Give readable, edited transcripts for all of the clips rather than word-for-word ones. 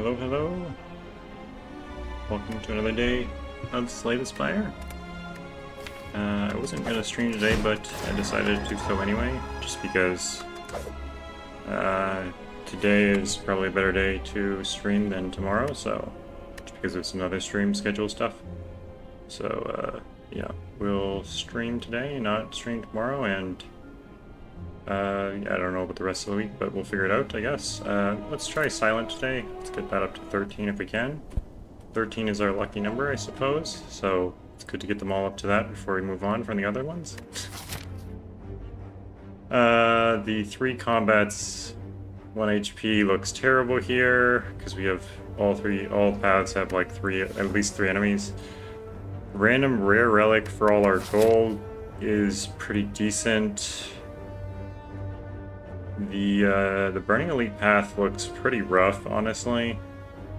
Hello, hello. Welcome to another day of Slay the Spire. I wasn't going to stream today, but I decided to do so anyway, just because today is probably a better day to stream than tomorrow, so just because of some other stream schedule stuff. So, yeah, we'll stream today, not stream tomorrow, and I don't know about the rest of the week, but we'll figure it out, I guess. Let's try Silent today. Let's get that up to 13 if we can. 13 is our lucky number, I suppose, so it's good to get them all up to that before we move on from the other ones. The 3 combats, 1 HP looks terrible here, because we have all paths have like at least 3 enemies. Random rare relic for all our gold is pretty decent. The Burning Elite path looks pretty rough, honestly.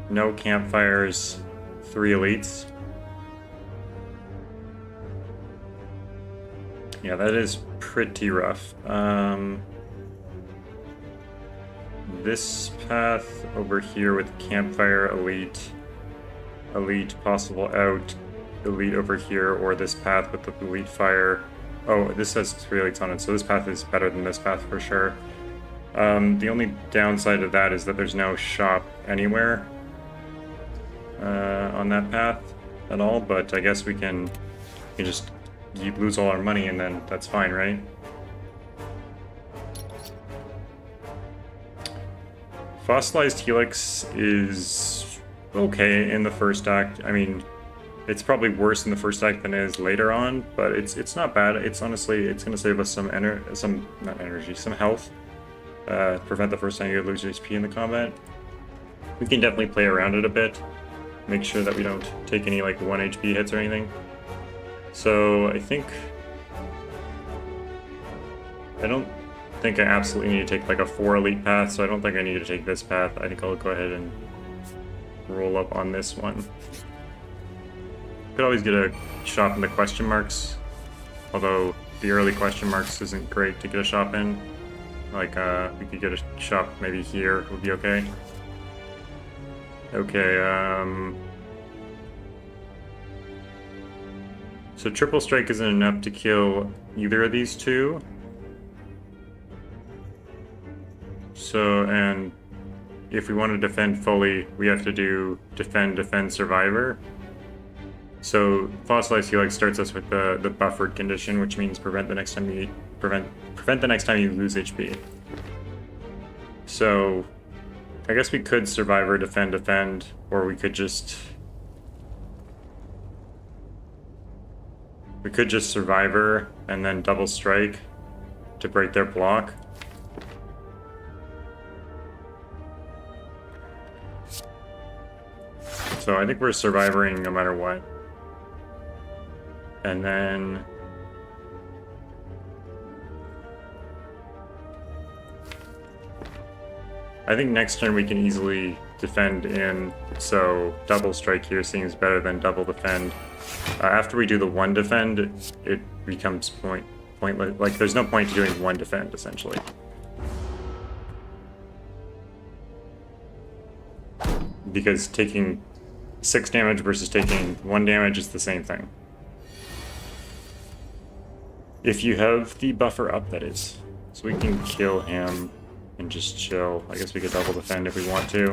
No campfires, 3 elites. Yeah, that is pretty rough. This path over here with campfire, elite, possible out, elite over here, or this path with the elite fire. Oh, this has 3 elites on it, so this path is better than this path for sure. The only downside of that is that there's no shop anywhere on that path at all, but I guess we just lose all our money and then that's fine, right? Fossilized Helix is okay in the first act. I mean, it's probably worse in the first act than it is later on, but it's not bad. It's honestly, it's going to save us some health. Prevent the first time you lose HP in the combat. We can definitely play around it a bit. Make sure that we don't take any like 1 HP hits or anything. So I don't think I absolutely need to take like a 4 elite path, so I don't think I need to take this path. I think I'll go ahead and roll up on this one. Could always get a shop in the question marks, although the early question marks isn't great to get a shop in. Like, we could get a shop maybe here, would be okay. Okay, so triple strike isn't enough to kill either of these two. So, and if we want to defend fully, we have to do defend, survivor. So Fossilized Helix starts us with the buffered condition, which means prevent the next time you lose HP. So I guess we could survivor, defend, or we could just survivor and then double strike to break their block. So I think we're survivoring no matter what. And then I think next turn we can easily defend in, so double strike here seems better than double defend. After we do the 1 defend, it becomes pointless. Like, there's no point to doing 1 defend, essentially. Because taking 6 damage versus taking 1 damage is the same thing. If you have the buffer up, that is. So we can kill him and just chill. I guess we could double defend if we want to.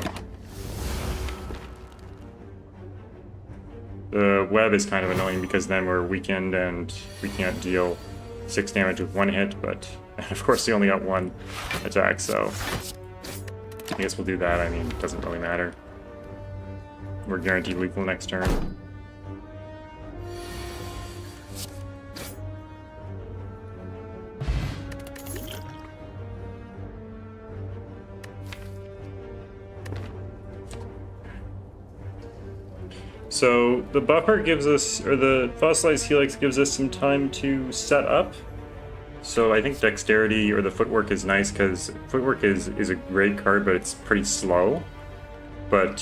The web is kind of annoying because then we're weakened and we can't deal 6 damage with 1 hit, but of course he only got 1 attack, so I guess we'll do that. I mean, it doesn't really matter. We're guaranteed lethal next turn. So the buffer gives us, or the Fossilized Helix gives us some time to set up. So I think Dexterity or the Footwork is nice, because Footwork is a great card, but it's pretty slow. But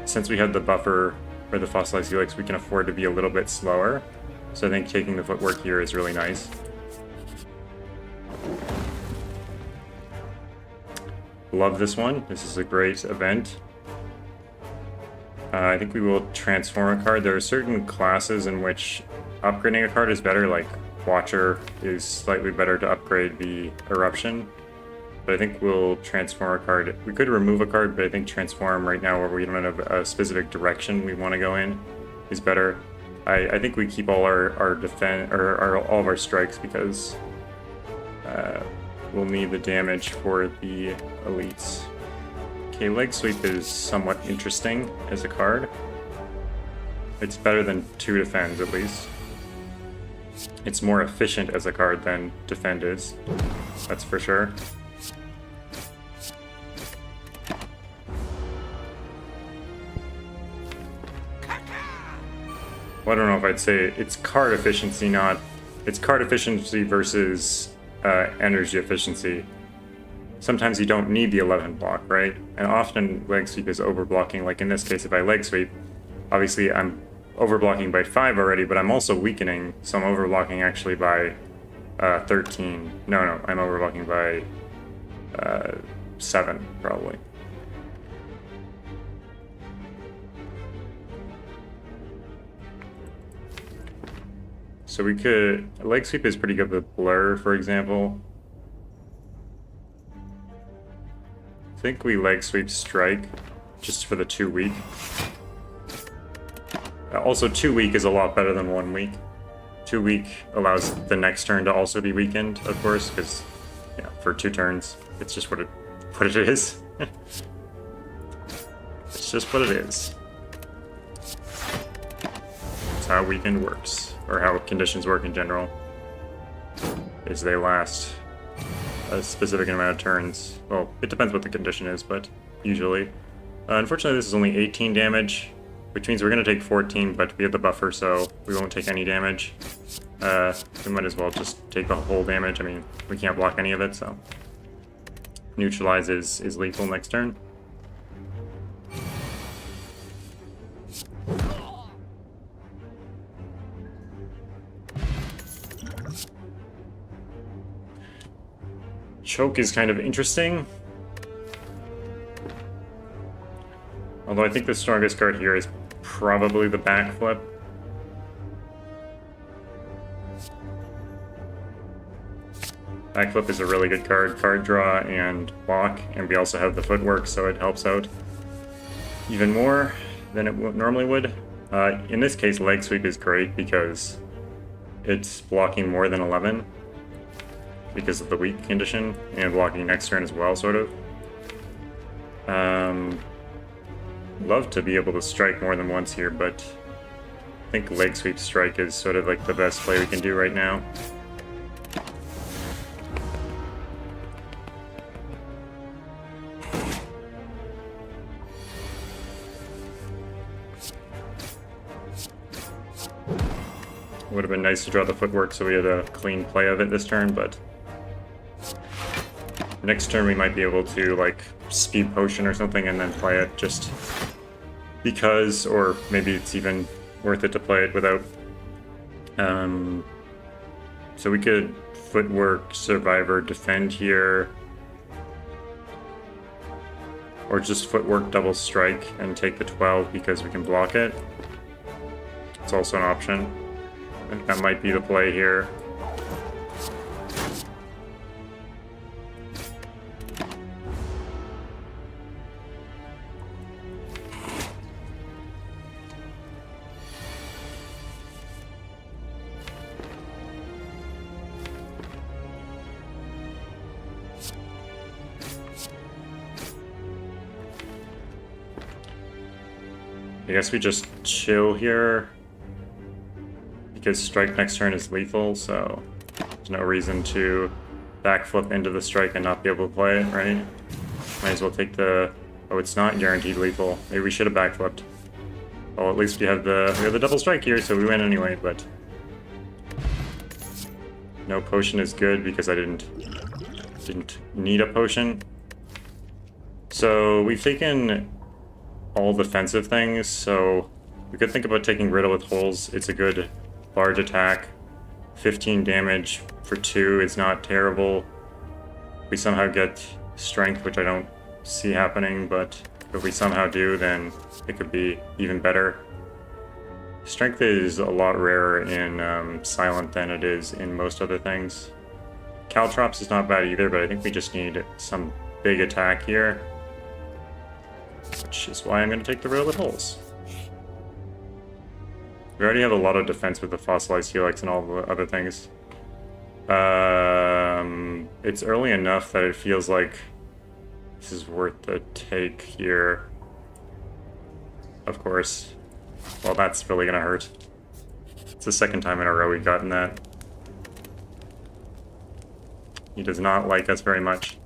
since we have the buffer or the Fossilized Helix, we can afford to be a little bit slower. So I think taking the Footwork here is really nice. Love this one. This is a great event. I think we will transform a card. There are certain classes in which upgrading a card is better, like Watcher is slightly better to upgrade the Eruption. But I think we'll transform a card. We could remove a card, but I think transform right now where we don't have a specific direction we want to go in is better. I think we keep all our defense or all of our strikes because we'll need the damage for the elites. Okay, Leg Sweep is somewhat interesting as a card. It's better than 2 defend at least. It's more efficient as a card than defend is. That's for sure. Well, I don't know if I'd say it's card efficiency, not... It's card efficiency versus energy efficiency. Sometimes you don't need the 11 block, right? And often Leg Sweep is overblocking. Like in this case, if I Leg Sweep, obviously I'm overblocking by 5 already, but I'm also weakening, so I'm overblocking actually by 13. No, I'm overblocking by 7, probably. So we could... Leg Sweep is pretty good with Blur, for example. I think we Leg Sweep Strike, just for the 2 weak. Also, 2 weak is a lot better than 1 weak. 2 weak allows the next turn to also be weakened, of course, because, yeah, for 2 turns, it's just what it is. It's just what it is. That's how weakened works. Or how conditions work in general, is they last a specific amount of turns. Well, it depends what the condition is, but usually. Unfortunately, this is only 18 damage, which means we're going to take 14, but we have the buffer, so we won't take any damage. We might as well just take the whole damage. I mean, we can't block any of it, so... Neutralize is lethal next turn. Choke is kind of interesting. Although I think the strongest card here is probably the backflip. Backflip is a really good card. Card draw and block, and we also have the footwork, so it helps out even more than it normally would. In this case, Leg Sweep is great because it's blocking more than 11. Because of the weak condition, and blocking next turn as well, sort of. Love to be able to strike more than once here, but I think Leg Sweep Strike is sort of like the best play we can do right now. Would have been nice to draw the footwork so we had a clean play of it this turn, but next turn we might be able to, like, Speed Potion or something and then play it just because, or maybe it's even worth it to play it without. So we could Footwork, Survivor, Defend here, or just Footwork, Double Strike, and take the 12 because we can block it. It's also an option. I think that might be the play here. I guess we just chill here, because strike next turn is lethal, so there's no reason to backflip into the strike and not be able to play it, right? Might as well take the... Oh, it's not guaranteed lethal. Maybe we should have backflipped. Well, at least we have the double strike here, so we win anyway, but... No potion is good because I didn't need a potion. So we've taken all defensive things, so we could think about taking Riddle with Holes. It's a good large attack. 15 damage for 2 is not terrible. We somehow get strength, which I don't see happening, but If we somehow do, then it could be even better. Strength is a lot rarer in Silent than it is in most other things. Caltrops is not bad either, but I think we just need some big attack here. Which is why I'm going to take the Riddle with Holes. We already have a lot of defense with the Fossilized Helix and all the other things. It's early enough that it feels like this is worth the take here. Of course. Well, that's really gonna hurt. It's the second time in a row we've gotten that. He does not like us very much.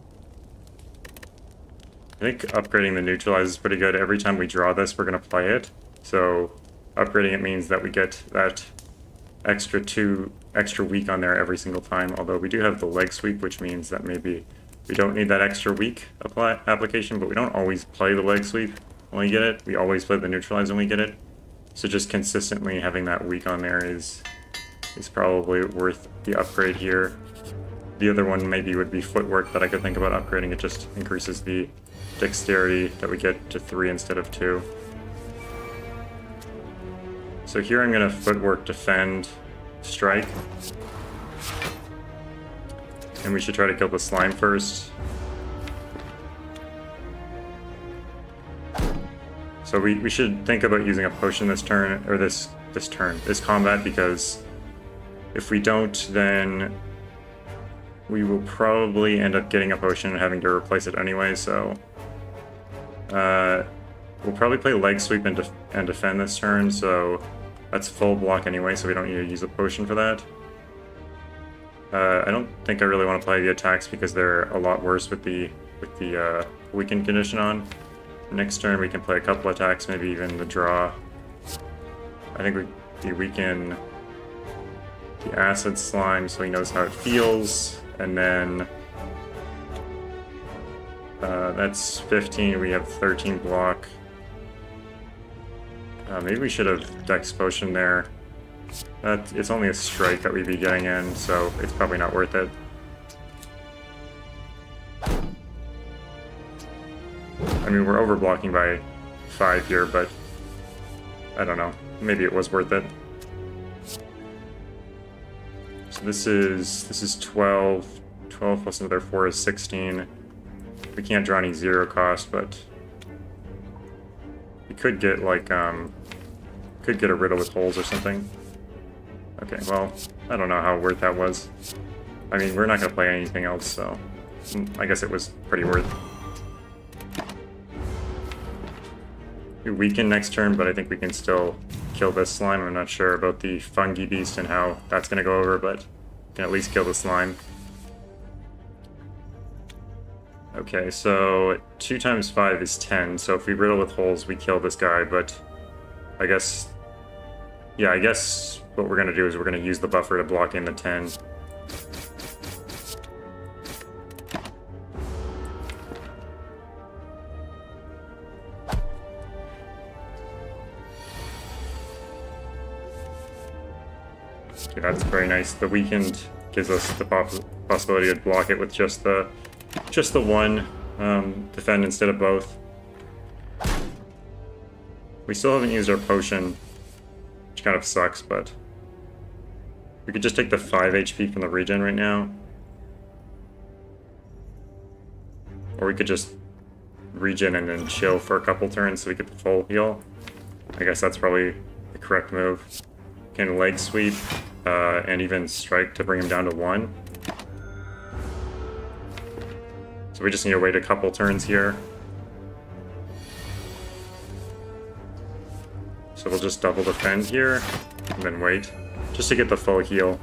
I think upgrading the Neutralize is pretty good. Every time we draw this, we're gonna play it. So upgrading it means that we get that extra week on there every single time. Although we do have the leg sweep, which means that maybe we don't need that extra week application, but we don't always play the leg sweep when we get it. We always play the Neutralize when we get it. So just consistently having that week on there is probably worth the upgrade here. The other one maybe would be Footwork that I could think about upgrading. It just increases the dexterity that we get to 3 instead of 2. So here I'm going to Footwork, Defend, Strike. And we should try to kill the slime first. So we should think about using a potion this turn, or this combat, because if we don't, then we will probably end up getting a potion and having to replace it anyway, so we'll probably play Leg Sweep and Defend this turn, so that's full block anyway, so we don't need to use a potion for that. I don't think I really want to play the attacks because they're a lot worse with the weaken condition on. Next turn we can play a couple attacks, maybe even the draw. I think we weaken the Acid Slime so he knows how it feels, and then that's 15, we have 13 block. Maybe we should have Dex Potion there. It's only a strike that we'd be getting in, so it's probably not worth it. I mean, we're overblocking by 5 here, but I don't know. Maybe it was worth it. So this is 12. 12 plus another 4 is 16. We can't draw any 0 cost, but we could get like could get a Riddle with Holes or something. Okay, well, I don't know how worth that was. I mean, we're not gonna play anything else, so I guess it was pretty worth. We weaken next turn, but I think we can still kill this slime. I'm not sure about the Fungi Beast and how that's going to go over, but we can at least kill the slime. Okay, so 2 times 5 is 10, so if we Riddle with Holes, we kill this guy, but I guess... yeah, I guess what we're going to do is we're going to use the buffer to block in the 10. Okay, that's very nice. The weakened gives us the possibility to block it with just the one defend instead of both. We still haven't used our potion, which kind of sucks, but we could just take the 5 HP from the regen right now. Or we could just regen and then chill for a couple turns so we get the full heal. I guess that's probably the correct move. Can leg sweep and even strike to bring him down to 1. So we just need to wait a couple turns here. So we'll just double defend here and then wait just to get the full heal.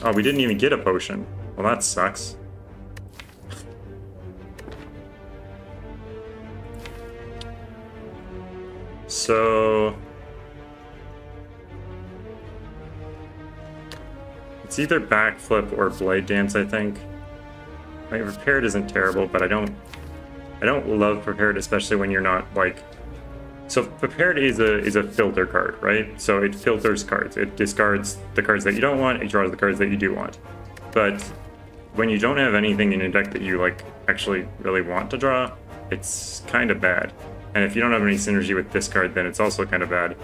Oh, we didn't even get a potion. Well, that sucks. So it's either backflip or blade dance, I think. I mean, prepared isn't terrible, but I don't love prepared, especially when you're not like So prepared is a filter card, right? So it filters cards. It discards the cards that you don't want. It draws the cards that you do want. But when you don't have anything in your deck that you like actually really want to draw, it's kind of bad. And if you don't have any synergy with this card, then it's also kind of bad.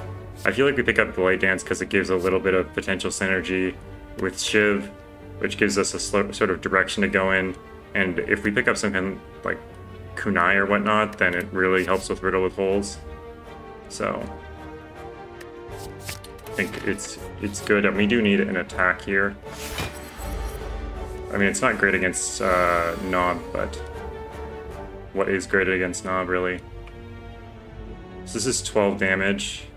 I feel like we pick up Blade Dance because it gives a little bit of potential synergy with Shiv, which gives us a sort of direction to go in. And if we pick up something like Kunai or whatnot, then it really helps with Riddle with Holes. So I think it's good, and we do need an attack here. I mean, it's not great against Nob, but what is great against Nob, really? So this is 12 damage.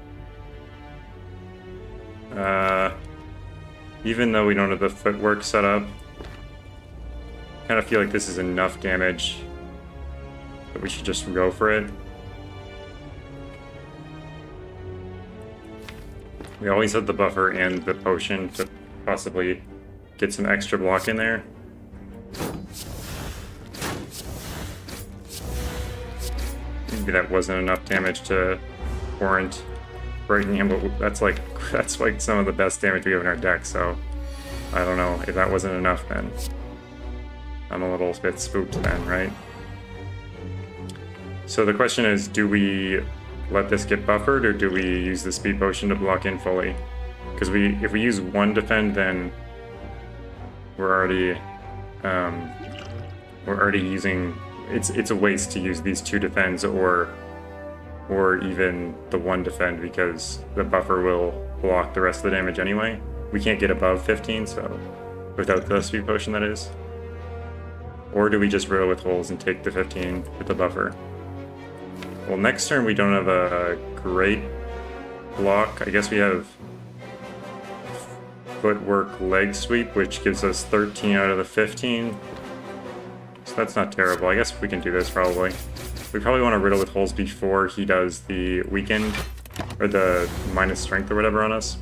Even though we don't have the footwork set up, I kind of feel like this is enough damage that we should just go for it. We always have the buffer and the potion to possibly get some extra block in there. Maybe that wasn't enough damage to warrant breaking him, but that's like some of the best damage we have in our deck, so I don't know. If that wasn't enough, then I'm a little bit spooked then, right? So the question is, do we let this get buffered, or do we use the speed potion to block in fully? Because if we use one defend, then we're already using. It's a waste to use these two defends or even the one defend, because the buffer will block the rest of the damage anyway. We can't get above 15, so without the speed potion, that is. Or do we just Riddle with Holes and take the 15 with the buffer? Well, next turn we don't have a great block. I guess we have Footwork Leg Sweep, which gives us 13 out of the 15. So that's not terrible. I guess we can do this probably. We probably want to Riddle with Holes before he does the weaken, or the minus strength or whatever on us.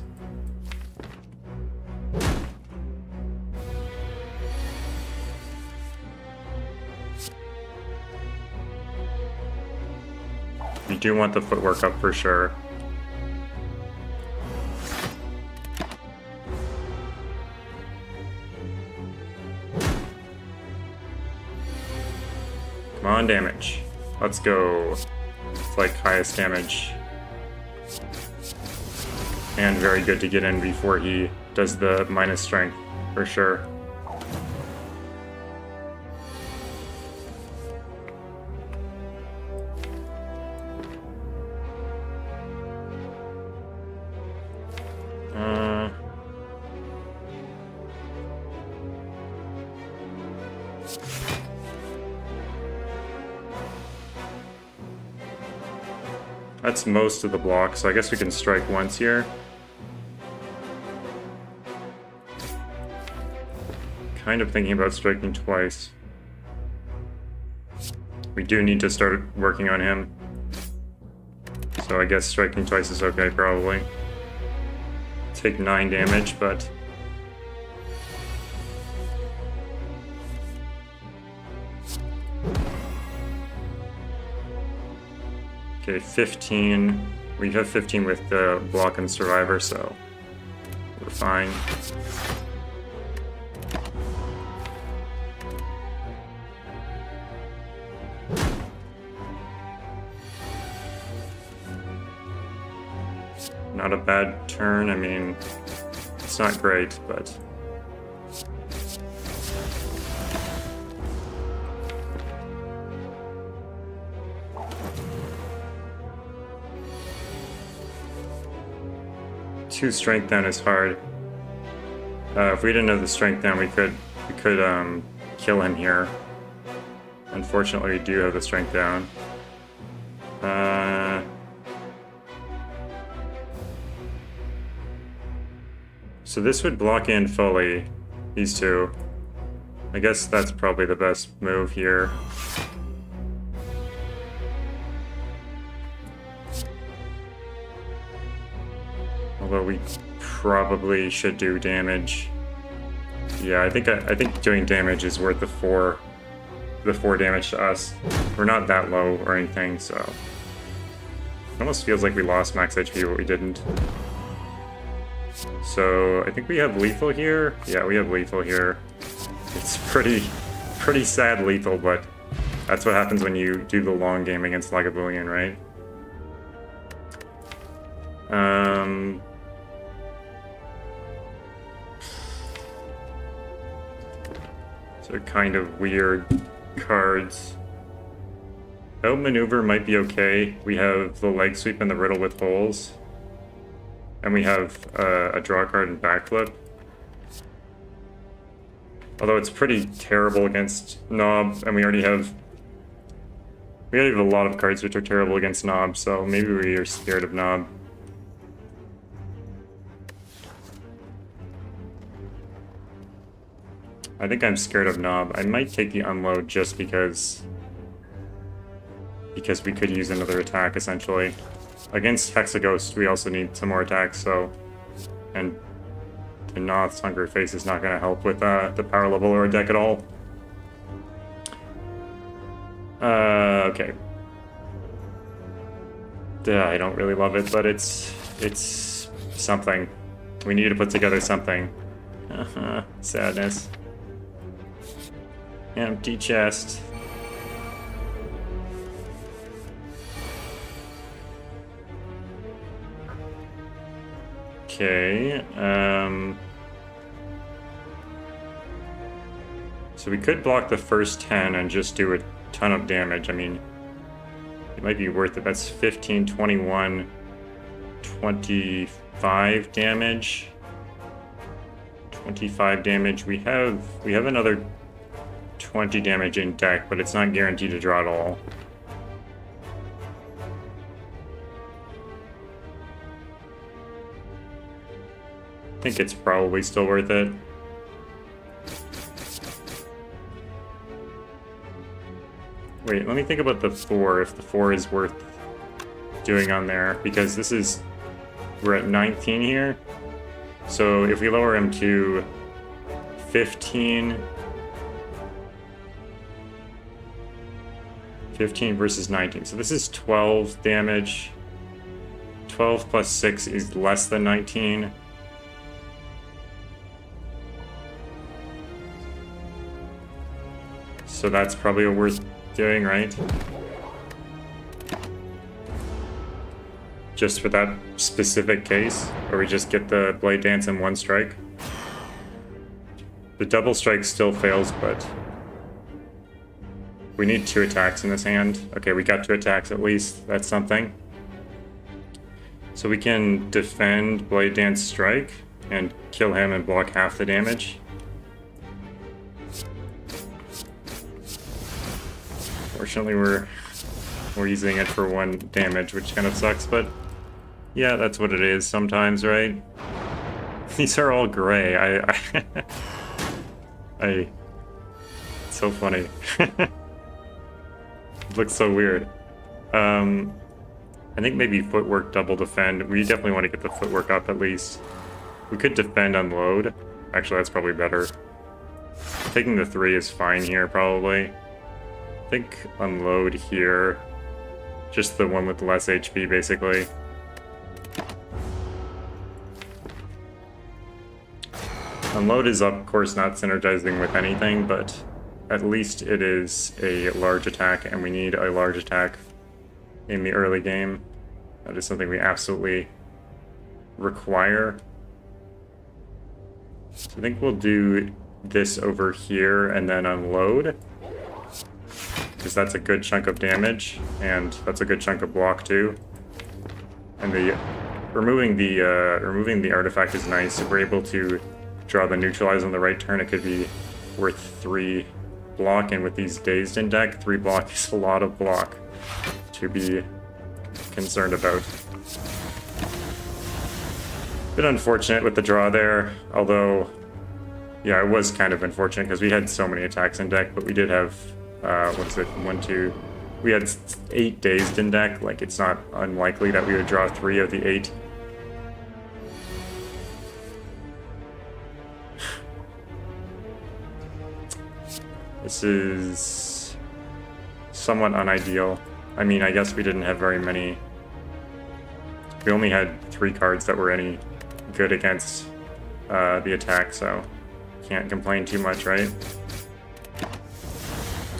You do want the footwork up for sure. Come on, damage. Let's go. It's like highest damage. And very good to get in before he does the minus strength, for sure. That's most of the block, so I guess we can strike once here. Kind of thinking about striking twice. We do need to start working on him. So I guess striking twice is okay, probably. Take 9 damage, but... Okay, 15. We have 15 with the block and survivor, so we're fine. Not a bad turn. I mean, it's not great, but... Two strength down is hard. If we didn't have the strength down, we could kill him here. Unfortunately, we do have the strength down. So this would block in fully, these two. I guess that's probably the best move here. Although we probably should do damage. Yeah, I think doing damage is worth the 4 damage to us. We're not that low or anything, so It almost feels like we lost max HP, but we didn't. So I think we have lethal here. Yeah, we have lethal here. It's pretty sad lethal, but that's what happens when you do the long game against Lagavulin, right? So kind of weird cards. Outmaneuver might be okay. We have the leg sweep and the riddle with holes. And we have a draw card and backflip. Although it's pretty terrible against Knob, and we already have a lot of cards which are terrible against Knob, so maybe we are scared of Knob. I think I'm scared of Knob. I might take the unload just because we could use another attack, essentially. Against Hexaghost, we also need some more attacks, so... And the Noth's Hungry Face is not going to help with the power level or deck at all. Okay. I don't really love it, but it's something. We need to put together something. Sadness. Empty chest. Okay, so we could block the first 10 and just do a ton of damage. I mean, it might be worth it. That's 15, 21, 25 damage. 25 damage. We have another 20 damage in deck, but it's not guaranteed to draw at all. I think it's probably still worth it. Wait, let me think about the 4, if the 4 is worth doing on there, because we're at 19 here. So if we lower him to 15 versus 19. So this is 12 damage. 12 plus 6 is less than 19. So that's probably worth doing, right? Just for that specific case, or we just get the Blade Dance in one strike. The double strike still fails, but we need 2 attacks in this hand. Okay, we got 2 attacks at least. That's something. So we can defend Blade Dance Strike and kill him and block half the damage. Fortunately, we're using it for 1 damage, which kind of sucks, but yeah, that's what it is sometimes, right? These are all gray. It's so funny. It looks so weird. I think maybe footwork double defend. We definitely want to get the footwork up at least. We could defend unload. Actually, that's probably better. Taking the 3 is fine here, probably. I think unload here. Just the one with less HP, basically. Unload is, of course, not synergizing with anything, but at least it is a large attack, and we need a large attack in the early game. That is something we absolutely require. So I think we'll do this over here and then unload, because that's a good chunk of damage, and that's a good chunk of block too. And the removing the artifact is nice. If we're able to draw the neutralize on the right turn, it could be worth 3 block, and with these dazed in deck, 3 block is a lot of block to be concerned about. Bit unfortunate with the draw there, although, yeah, it was kind of unfortunate because we had so many attacks in deck, but we did have, what is it, 1, 2, we had 8 dazed in deck. Like, it's not unlikely that we would draw 3 of the 8. This is somewhat unideal. I mean, I guess we didn't have very many We only had 3 cards that were any good against the attack, so can't complain too much, right?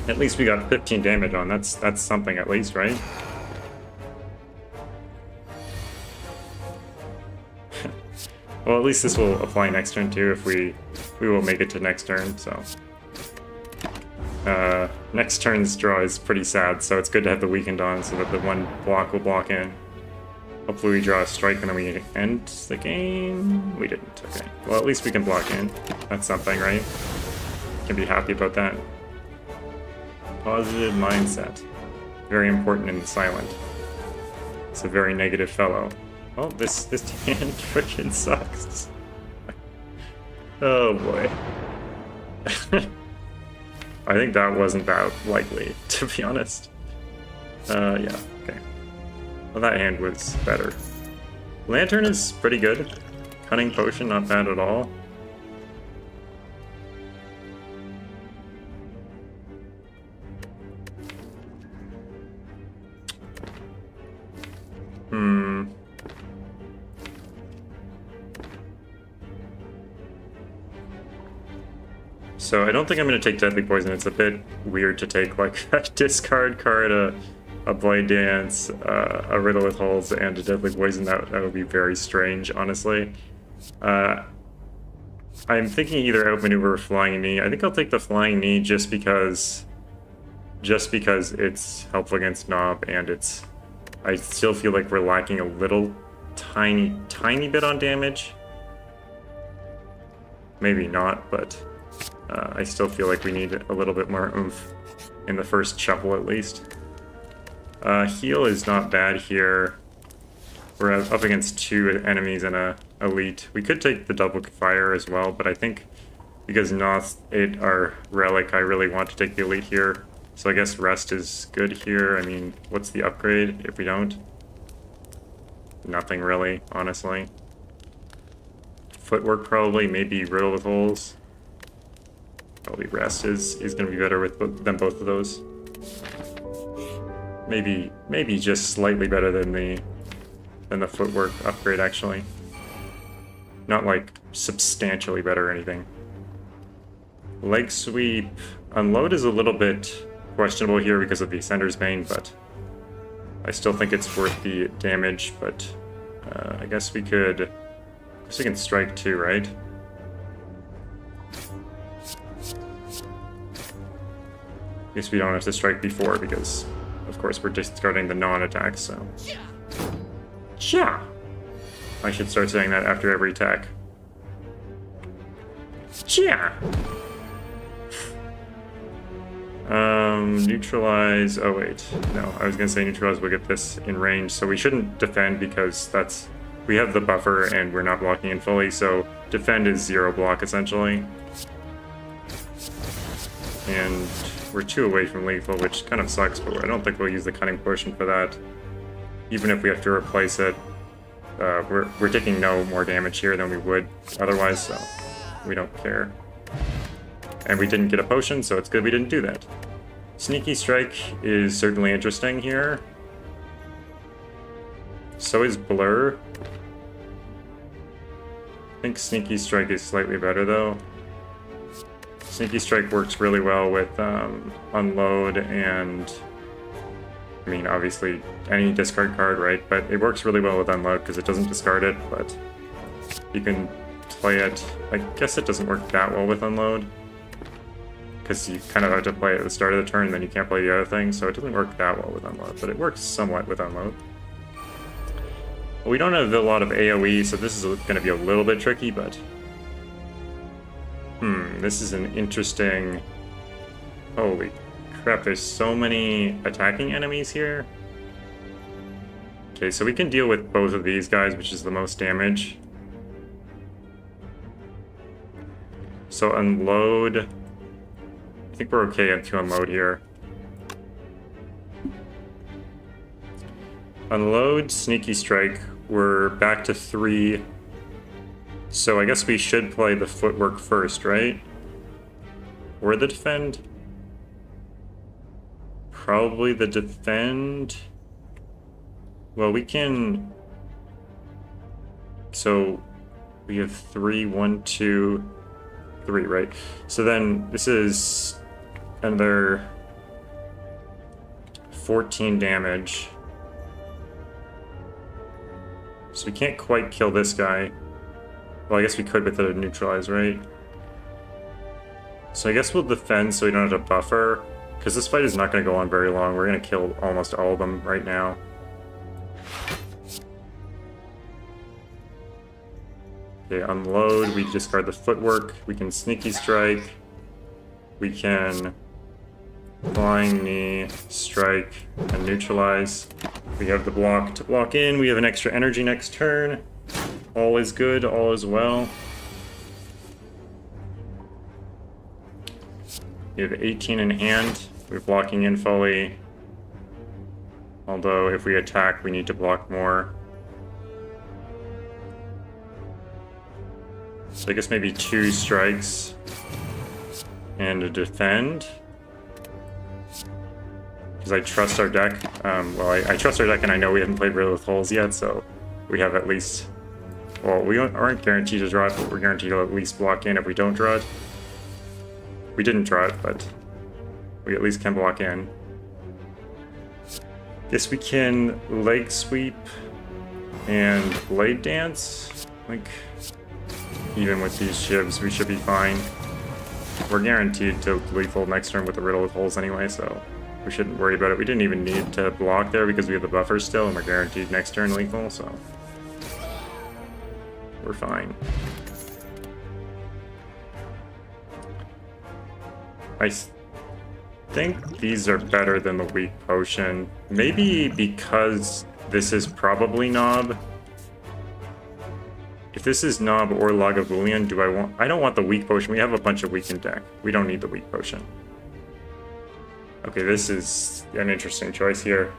At least we got 15 damage on. That's something at least, right? Well, at least this will apply next turn too. If we will make it to next turn, so next turn's draw is pretty sad. So it's good to have the weakened on, so that the one block will block in. Hopefully we draw a strike and then we end the game. We didn't. Okay. Well, at least we can block in. That's something, right? Can be happy about that. Positive mindset. Very important in the silent. It's a very negative fellow. Oh, this hand freaking sucks. Oh boy. I think that wasn't that likely, to be honest. Yeah, okay. Well, that hand was better. Lantern is pretty good. Cunning Potion, not bad at all. So I don't think I'm going to take Deadly Poison. It's a bit weird to take like a discard card, a Blade Dance, a Riddle with Holes, and a Deadly Poison. That would be very strange, honestly. I'm thinking either Outmaneuver or Flying Knee. I think I'll take the Flying Knee just because it's helpful against Knob, and I still feel like we're lacking a little tiny bit on damage. Maybe not, but I still feel like we need a little bit more oomph in the first shuffle at least. Heal is not bad here. We're up against 2 enemies and a elite. We could take the double fire as well, but I think because Noth ate our relic, I really want to take the elite here. So I guess rest is good here. I mean, what's the upgrade if we don't? Nothing really, honestly. Footwork probably, maybe Riddle with Holes. Probably rest is going to be better than both of those. Maybe just slightly better than the footwork upgrade actually. Not like substantially better or anything. Leg sweep. Unload is a little bit questionable here because of the Ascender's Bane, but I still think it's worth the damage. But I guess we can strike too, right? I guess we don't have to strike before because, of course, we're discarding the non-attacks, so... Yeah! I should start saying that after every attack. Yeah! Neutralize... Oh, wait. No, I was gonna say neutralize will get this in range, so we shouldn't defend because that's... We have the buffer and we're not blocking in fully, so defend is 0 block, essentially. And... we're 2 away from lethal, which kind of sucks, but I don't think we'll use the Cunning Potion for that. Even if we have to replace it, we're taking no more damage here than we would otherwise, so we don't care. And we didn't get a potion, so it's good we didn't do that. Sneaky Strike is certainly interesting here. So is Blur. I think Sneaky Strike is slightly better, though. Sneaky Strike works really well with Unload and, I mean, obviously any discard card, right? But it works really well with Unload because it doesn't discard it, but you can play it. I guess it doesn't work that well with Unload because you kind of have to play it at the start of the turn, then you can't play the other thing, so it doesn't work that well with Unload, but it works somewhat with Unload. Well, we don't have a lot of AoE, so this is going to be a little bit tricky, but... this is an interesting... Holy crap, there's so many attacking enemies here. Okay, so we can deal with both of these guys, which is the most damage. So Unload... I think we're okay to unload here. Unload, Sneaky Strike, we're back to 3. So I guess we should play the footwork first, right? Or the defend? Probably the defend. Well, we can So we have 3, 1, 2, 3, right? So then this is another 14 damage. So we can't quite kill this guy. Well, I guess we could with the neutralize, right? So I guess we'll defend so we don't have to buffer, because this fight is not going to go on very long. We're going to kill almost all of them right now. Okay, unload. We discard the footwork. We can sneaky strike. We can flying knee, strike, and neutralize. We have the block to block in. We have an extra energy next turn. All is good. All is well. We have 18 in hand. We're blocking in fully. Although if we attack, we need to block more. So I guess maybe 2 strikes and a defend. Because I trust our deck. Well, I trust our deck, and I know we haven't played Riddle with Holes yet, so we have at least... Well, we aren't guaranteed to draw it, but we're guaranteed to at least block in if we don't draw it. We didn't draw it, but we at least can block in. Guess we can leg sweep and blade dance. Like, even with these shivs, we should be fine. We're guaranteed to lethal next turn with the Riddle with Holes anyway, so we shouldn't worry about it. We didn't even need to block there because we have the buffer still, and we're guaranteed next turn lethal, so we're fine. I think these are better than the weak potion. Maybe because this is probably Knob. If this is Knob or Lagavulin, I don't want the weak potion. We have a bunch of weakened deck. We don't need the weak potion. Okay, this is an interesting choice here.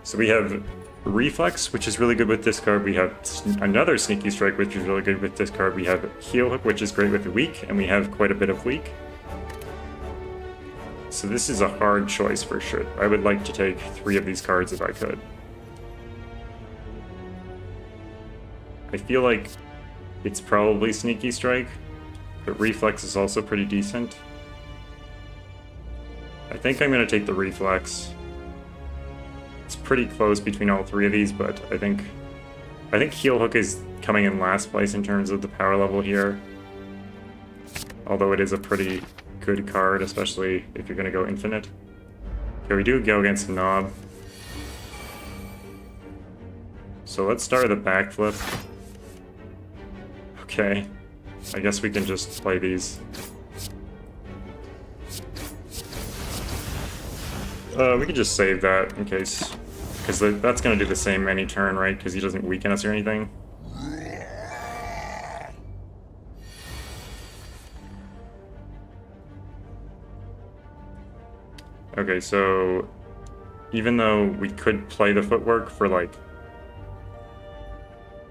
So we have Reflex, which is really good with this card. We have another Sneaky Strike, which is really good with this card. We have Heel Hook, which is great with the weak, and we have quite a bit of weak. So this is a hard choice for sure. I would like to take 3 of these cards if I could. I feel like it's probably Sneaky Strike, but Reflex is also pretty decent. I think I'm going to take the Reflex. It's pretty close between all 3 of these, but I think Heel Hook is coming in last place in terms of the power level here. Although it is a pretty good card, especially if you're going to go infinite. Okay, we do go against Knob. So let's start with a backflip. Okay, I guess we can just play these. We could just save that in case, because that's going to do the same any turn, right? Because he doesn't weaken us or anything. Okay, so even though we could play the footwork for like,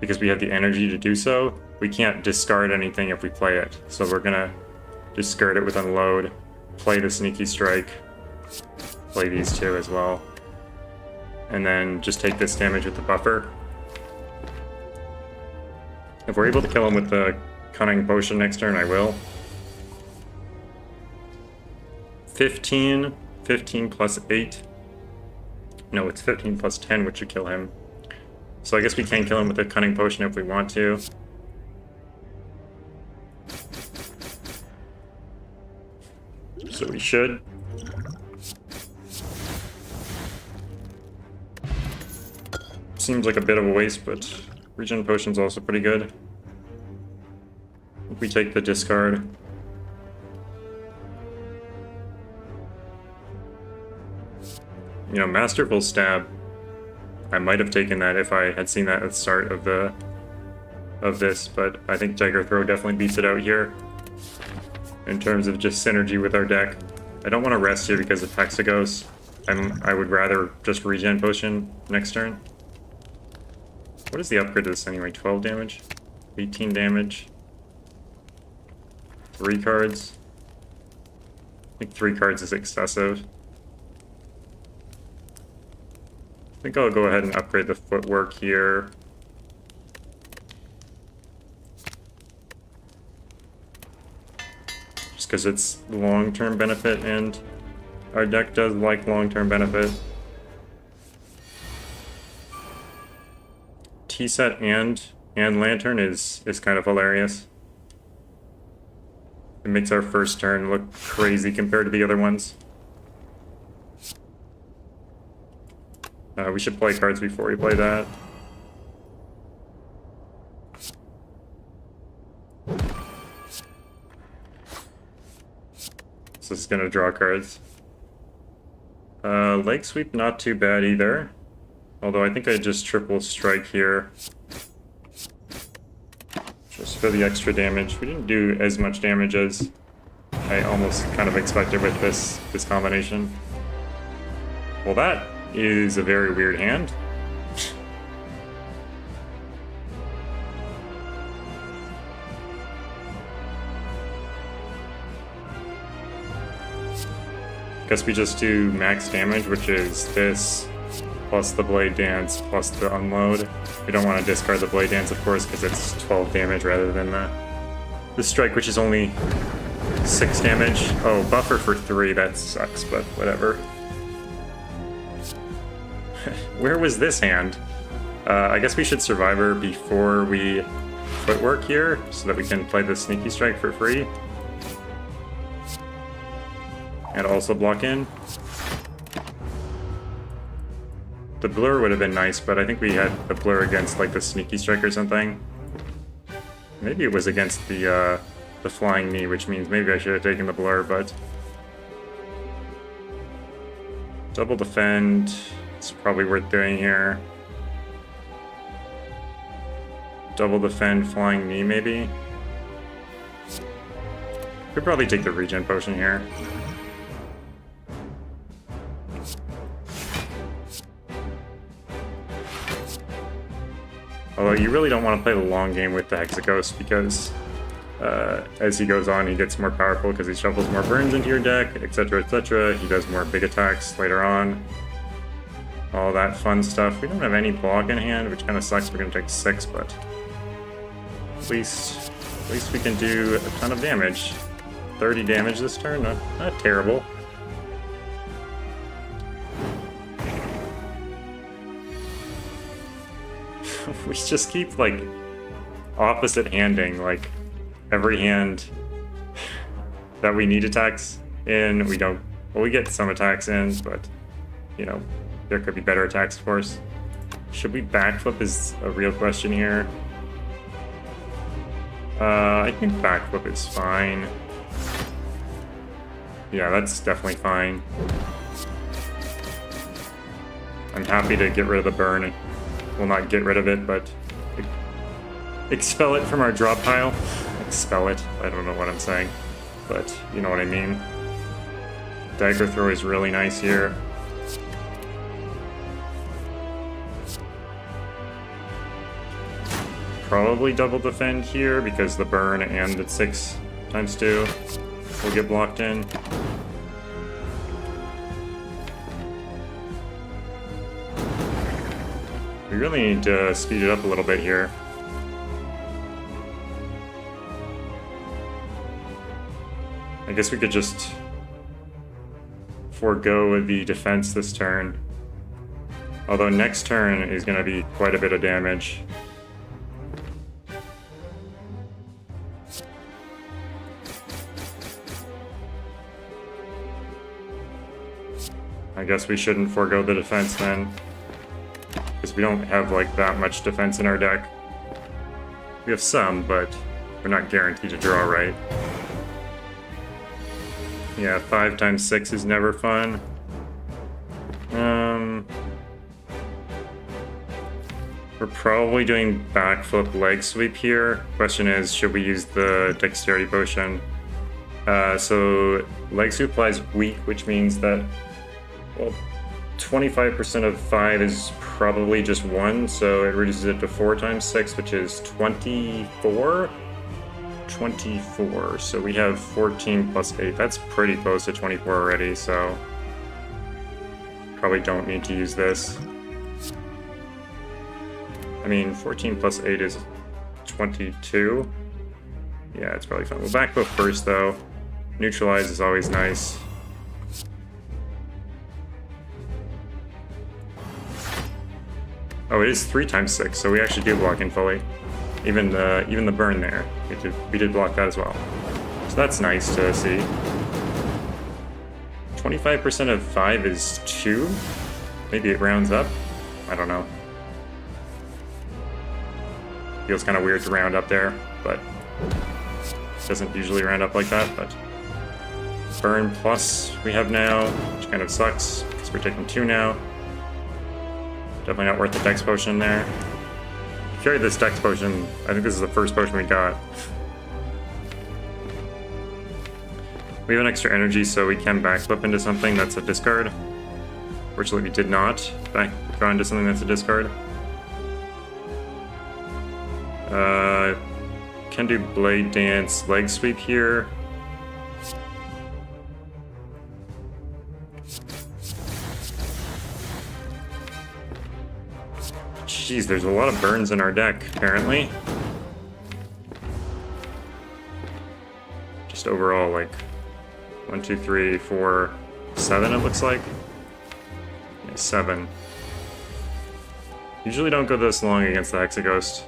because we have the energy to do so, we can't discard anything if we play it. So we're gonna discard it with unload, play the Sneaky Strike, play these 2 as well, and then just take this damage with the buffer. If we're able to kill him with the Cunning Potion next turn, I will. 15 plus 8. No, it's 15 plus 10, which should kill him. So I guess we can kill him with a Cunning Potion if we want to. So we should. Seems like a bit of a waste, but Regen Potion's also pretty good. If we take the discard. You know, Masterful Stab, I might have taken that if I had seen that at the start of this, but I think Dagger Throw definitely beats it out here in terms of just synergy with our deck. I don't want to rest here because of Hexagos. I would rather just Regen Potion next turn. What is the upgrade to this anyway? 12 damage? 18 damage? 3 cards? I think 3 cards is excessive. I think I'll go ahead and upgrade the footwork here. just because it's long-term benefit, and our deck does like long-term benefit. T-set and Lantern is kind of hilarious. It makes our first turn look crazy compared to the other ones. We should play cards before we play that. So it's gonna draw cards. Leg sweep, not too bad either. Although I think I just triple strike here. Just for the extra damage. We didn't do as much damage as I almost kind of expected with this combination. Well, that is a very weird hand. Guess we just do max damage, which is this, plus the Blade Dance, plus the Unload. We don't want to discard the Blade Dance, of course, because it's 12 damage rather than the Strike, which is only 6 damage. Oh, buffer for 3, that sucks, but whatever. Where was this hand? I guess we should Survivor before we Footwork here, so that we can play the Sneaky Strike for free. And also block in. The Blur would have been nice, but I think we had the Blur against like the Sneaky Strike or something. Maybe it was against the Flying Knee, which means maybe I should have taken the Blur, but... Double Defend, it's probably worth doing here. Double Defend, Flying Knee maybe? Could probably take the Regen Potion here. Although you really don't want to play the long game with the Hexaghost because as he goes on, he gets more powerful because he shuffles more burns into your deck, etc., etc. He does more big attacks later on. All that fun stuff. We don't have any block in hand, which kind of sucks. We're going to take 6, but at least we can do a ton of damage. 30 damage this turn, not terrible. We just keep, like, opposite handing, like, every hand that we need attacks in, we don't... Well, we get some attacks in, but, you know, there could be better attacks, of course. Should we backflip is a real question here. I think backflip is fine. Yeah, that's definitely fine. I'm happy to get rid of the burn. Well, not get rid of it, but expel it from our drop pile. Expel it. I don't know what I'm saying, but you know what I mean. Dagger Throw is really nice here. Probably double defend here because the burn and the 6x2 will get blocked in. We really need to speed it up a little bit here. I guess we could just forego the defense this turn. Although next turn is going to be quite a bit of damage. I guess we shouldn't forego the defense then. Because we don't have like that much defense in our deck. We have some, but we're not guaranteed to draw right. Yeah, 5x6 is never fun. We're probably doing backflip leg sweep here. Question is, should we use the dexterity potion? So leg sweep applies weak, which means that, well, 25% of 5 is probably just 1, so it reduces it to 4x6, which is 24? 24, so we have 14 plus 8. That's pretty close to 24 already, so probably don't need to use this. I mean, 14 plus 8 is 22. Yeah, it's probably fine. We'll backflip first, though. Neutralize is always nice. Oh, it is 3 times 6, so we actually do block in fully. Even the burn there, we did block that as well. So that's nice to see. 25% of 5 is 2? Maybe it rounds up? I don't know. Feels kind of weird to round up there, but it doesn't usually round up like that, but... Burn plus we have now, which kind of sucks, because we're taking 2 now. Definitely not worth the Dex Potion there. Carry this Dex Potion, I think this is the first potion we got. We have an extra energy, so we can backflip into something that's a discard. Fortunately, we did not draw into something that's a discard. Can do Blade Dance, Leg Sweep here. Jeez, there's a lot of burns in our deck, apparently. Just overall, like 1, 2, 3, 4, 7 it looks like. Yeah, 7. Usually don't go this long against the Hexaghost.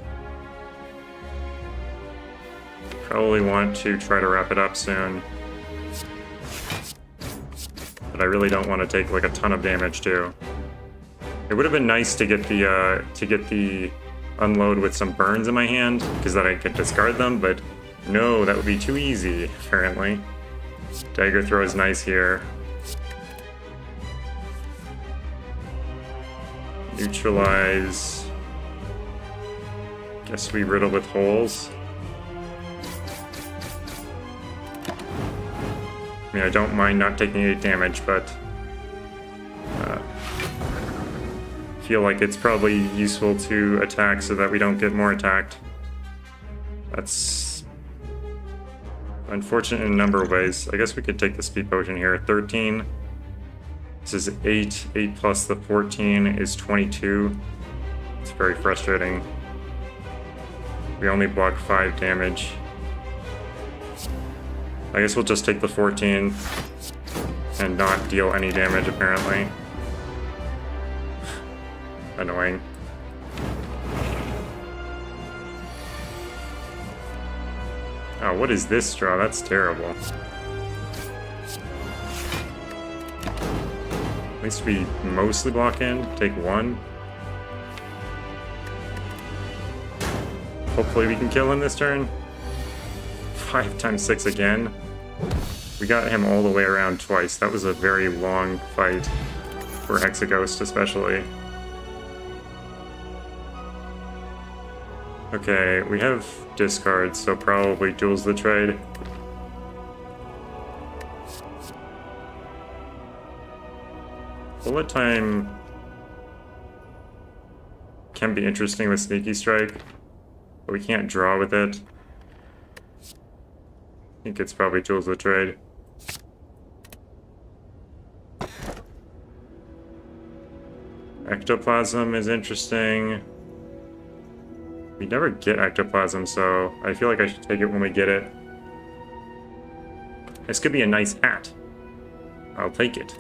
Probably want to try to wrap it up soon. But I really don't want to take like a ton of damage too. It would have been nice to get the unload with some burns in my hand, because then I could discard them, but no, that would be too easy, apparently. Dagger throw is nice here. Neutralize. Guess we riddle with holes. I mean, I don't mind not taking 8 damage, but feel like it's probably useful to attack so that we don't get more attacked. That's unfortunate in a number of ways. I guess we could take the speed potion here. 13. This is 8. 8 plus the 14 is 22. It's very frustrating. We only block 5 damage. I guess we'll just take the 14 and not deal any damage, apparently. Annoying. Oh, what is this draw? That's terrible. At least we mostly block in. Take 1. Hopefully we can kill him this turn. 5 times 6 again. We got him all the way around twice. That was a very long fight for Hexaghost especially. Okay, we have discards, so probably duels the trade. Bullet time can be interesting with Sneaky Strike, but we can't draw with it. I think it's probably duels the trade. Ectoplasm is interesting. We never get Ectoplasm, so I feel like I should take it when we get it. This could be a nice hat. I'll take it.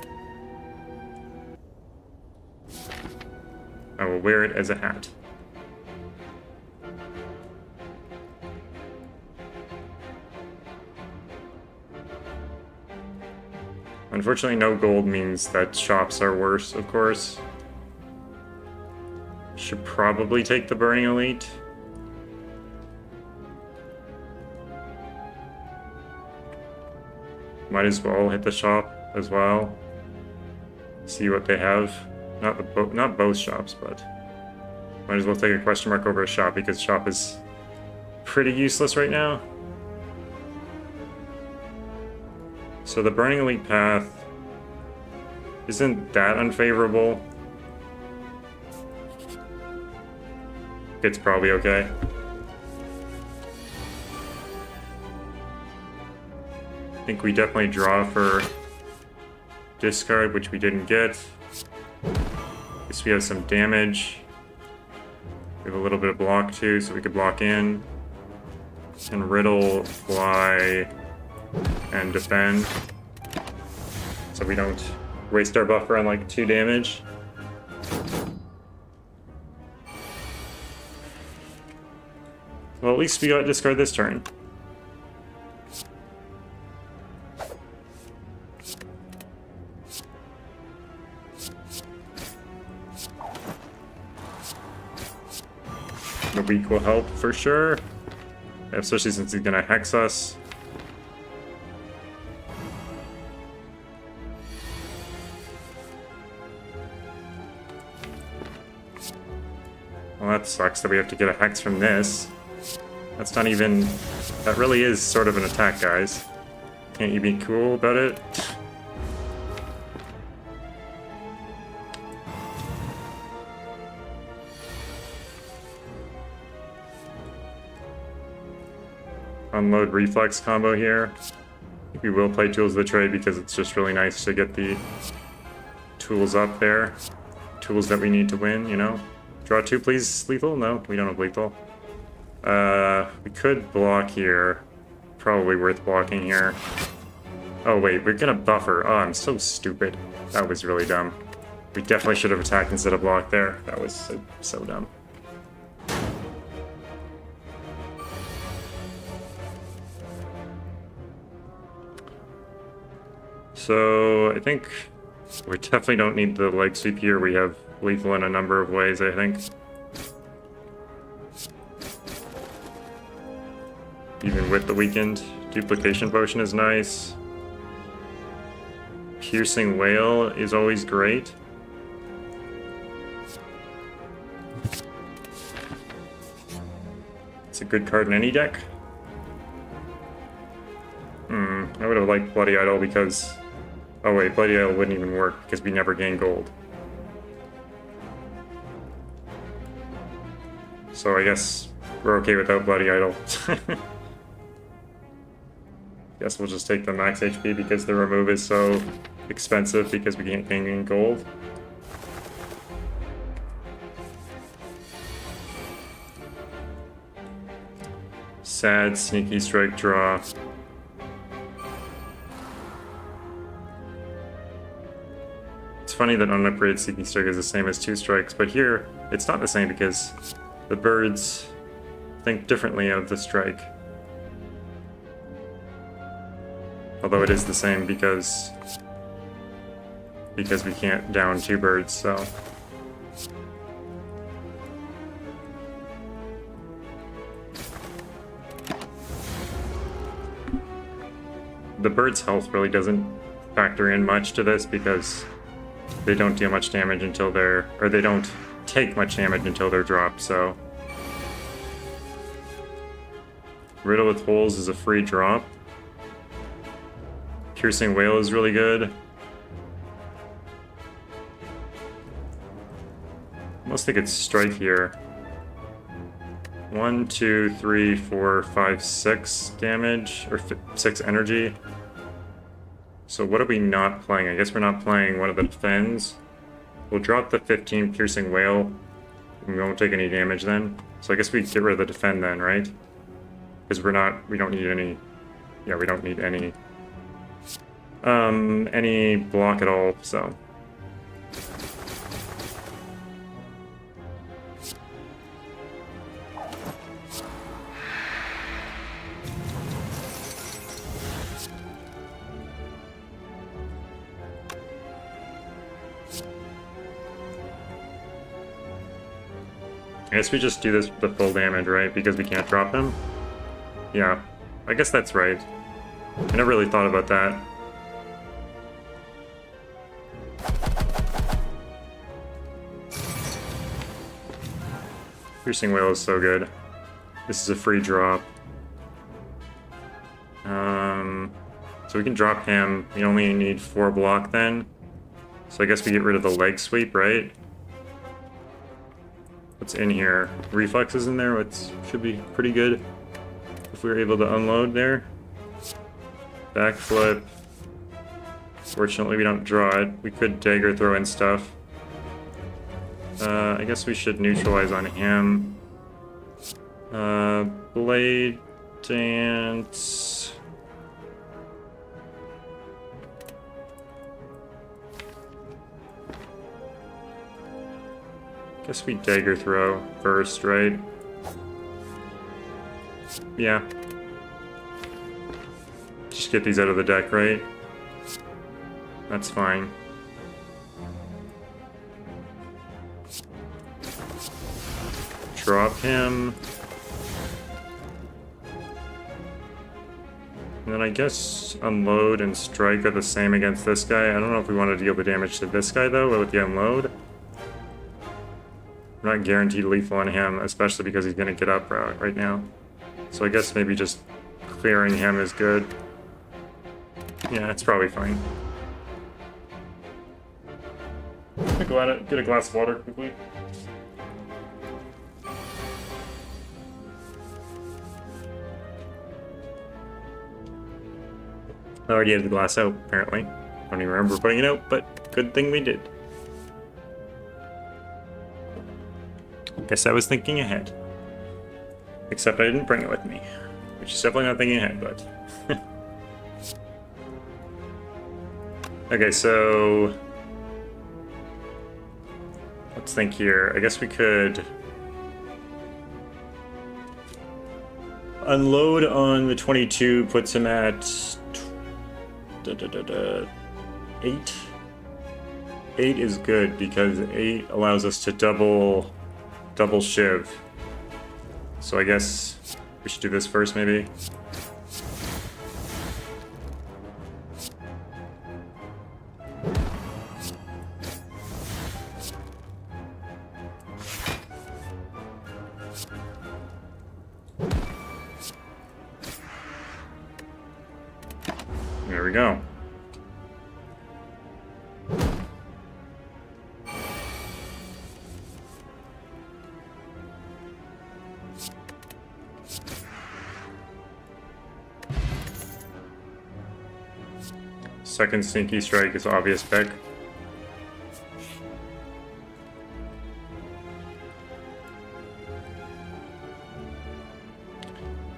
I will wear it as a hat. Unfortunately, no gold means that shops are worse, of course. Should probably take the Burning Elite. Might as well hit the shop as well. See what they have. Not both shops, but might as well take a question mark over a shop because shop is pretty useless right now. So the Burning Elite path isn't that unfavorable. It's probably okay. I think we definitely draw for discard, which we didn't get. Guess we have some damage. We have a little bit of block too, so we could block in. And riddle, fly. and defend, so we don't waste our buffer on like 2 damage. Well, at least we got to discard this turn. The weak will help for sure, especially since he's gonna hex us. Well, that sucks that we have to get a hex from this. That's not even... That really is sort of an attack, guys. Can't you be cool about it? Unload reflex combo here. I think we will play Tools of the Trade because it's just really nice to get the tools up there. Tools that we need to win, you know? Draw 2, please, lethal? No, we don't have lethal. We could block here. Probably worth blocking here. Oh wait, we're gonna buffer. Oh, I'm so stupid. That was really dumb. We definitely should have attacked instead of blocked there. That was so dumb. So, I think we definitely don't need the leg sweep here. We have lethal in a number of ways, I think. Even with the weakened. Duplication Potion is nice. Piercing Whale is always great. It's a good card in any deck. I would have liked Bloody Idol because... Oh wait, Bloody Idol wouldn't even work because we never gain gold. So I guess we're okay without Bloody Idol. Guess we'll just take the max HP because the remove is so expensive because we can't gain gold. Sad sneaky strike draw. It's funny that unupgraded sneaky strike is the same as 2 strikes, but here it's not the same because the birds think differently of the strike. Although it is the same because we can't down 2 birds, so. The bird's health really doesn't factor in much to this because they don't deal much damage until they're, or they don't take much damage until they're dropped, so. Riddle with Holes is a free drop. Piercing Whale is really good. Almost think it's strike here. 1, 2, 3, 4, 5, 6 damage, or 6 energy. So what are we not playing? I guess we're not playing one of the defends. We'll drop the 15 Piercing Whale. We won't take any damage then. So I guess we get rid of the defend then, right? Because we don't need any, yeah, we don't need any block at all, so. I guess we just do this with the full damage, right? Because we can't drop him? Yeah, I guess that's right. I never really thought about that. Piercing Whale is so good. This is a free drop. So we can drop him. We only need 4 block then. So I guess we get rid of the leg sweep, right? What's in here? Reflexes in there, which should be pretty good if we were able to unload there. Backflip. Fortunately, we don't draw it. We could dagger throw in stuff. I guess we should neutralize on him. Blade Dance. Guess we dagger throw first, right? Yeah. Just get these out of the deck, right? That's fine. Drop him. And then I guess unload and strike are the same against this guy. I don't know if we want to deal the damage to this guy though with the unload. I'm not guaranteed lethal on him, especially because he's going to get up right now. So I guess maybe just clearing him is good. Yeah, it's probably fine. I'll go at it, get a glass of water quickly. I already had the glass out, apparently. I don't even remember putting it out, but good thing we did. Guess I was thinking ahead. Except I didn't bring it with me. Which is definitely not thinking ahead, but... Okay, so... Let's think here. I guess we could... Unload on the 22 puts him at... 8? 8 is good because 8 allows us to double shiv. So I guess we should do this first, maybe. There we go. Second sneaky strike is obvious pick.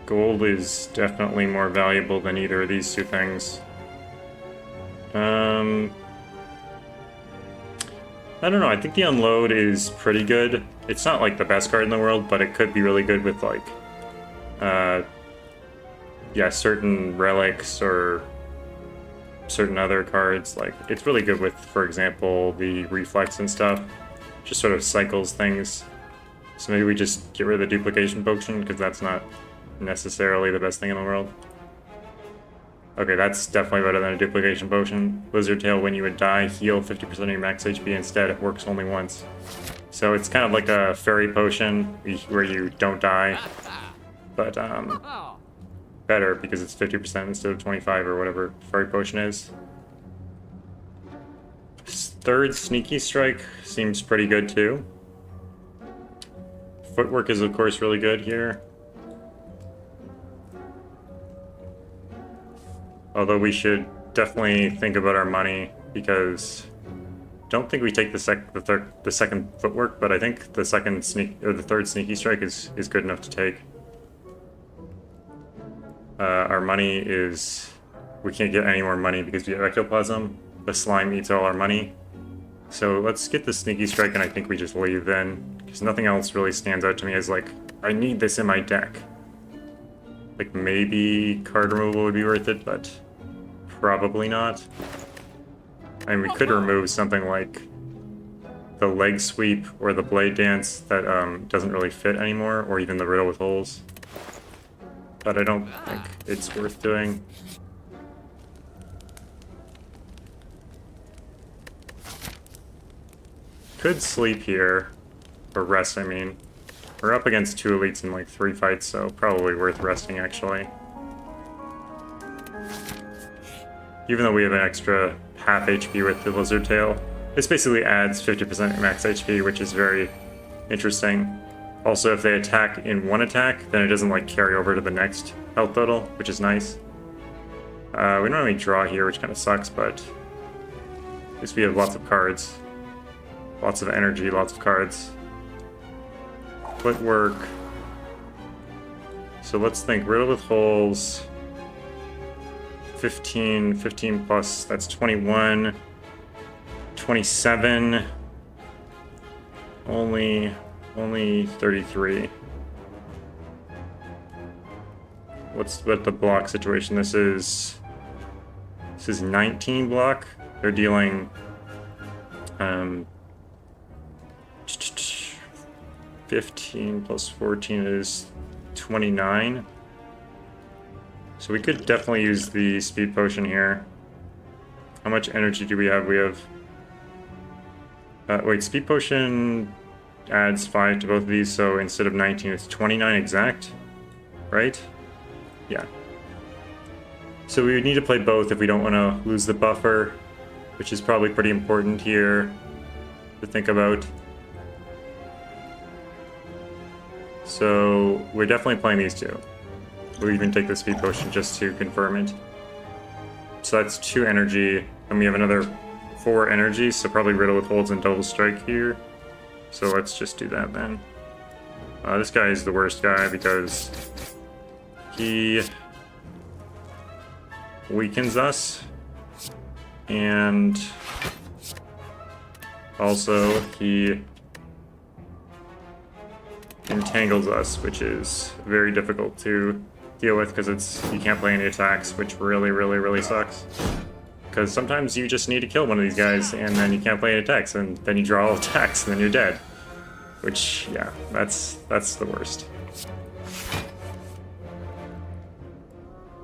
Gold is definitely more valuable than either of these two things. I don't know, I think the unload is pretty good. It's not like the best card in the world, but it could be really good with like, yeah, certain relics or certain other cards. Like, it's really good with, for example, the reflex and stuff. Just sort of cycles things. So maybe we just get rid of the duplication potion, because that's not necessarily the best thing in the world. Okay, that's definitely better than a duplication potion. Lizard Tail, when you would die, heal 50% of your max HP instead. It works only once. So it's kind of like a fairy potion where you don't die. But, better because it's 50% instead of 25 or whatever fairy potion is. Third sneaky strike seems pretty good too. Footwork is of course really good here. Although we should definitely think about our money, because don't think we take the second footwork, but I think the third sneaky strike is good enough to take. Our money is... we can't get any more money because we have ectoplasm. The slime eats all our money. So let's get the sneaky strike, and I think we just leave then, because nothing else really stands out to me as like, I need this in my deck. Like, maybe card removal would be worth it, but probably not. I mean, we could remove something like the leg sweep or the blade dance that doesn't really fit anymore, or even the riddle with holes. But I don't think it's worth doing. Could sleep here, or rest, I mean. We're up against 2 elites in like 3 fights, so probably worth resting actually. Even though we have an extra half HP with the Lizard Tail. This basically adds 50% max HP, which is very interesting. Also, if they attack in one attack, then it doesn't like carry over to the next health total, which is nice. We don't have any draw here, which kind of sucks, but at least we have lots of cards. Lots of energy, lots of cards. Footwork. So let's think. Riddle with holes. 15 plus, that's 21. 27. Only 33. What's the block situation? This is 19 block. They're dealing 15 plus 14 is 29. So we could definitely use the speed potion here. How much energy do we have? We have wait, speed potion adds 5 to both of these, so instead of 19 it's 29 exact, right? Yeah. So we would need to play both if we don't want to lose the buffer, which is probably pretty important here to think about. So we're definitely playing these two. We'll even take the speed potion just to confirm it. So that's 2 energy, and we have another 4 energy, so probably Riddle with Holds and Double Strike here. So let's just do that then. This guy is the worst guy because he weakens us, and also he entangles us, which is very difficult to deal with because you can't play any attacks, which really sucks. Because sometimes you just need to kill one of these guys and then you can't play any attacks, and then you draw all attacks and then you're dead. Which, yeah, that's the worst.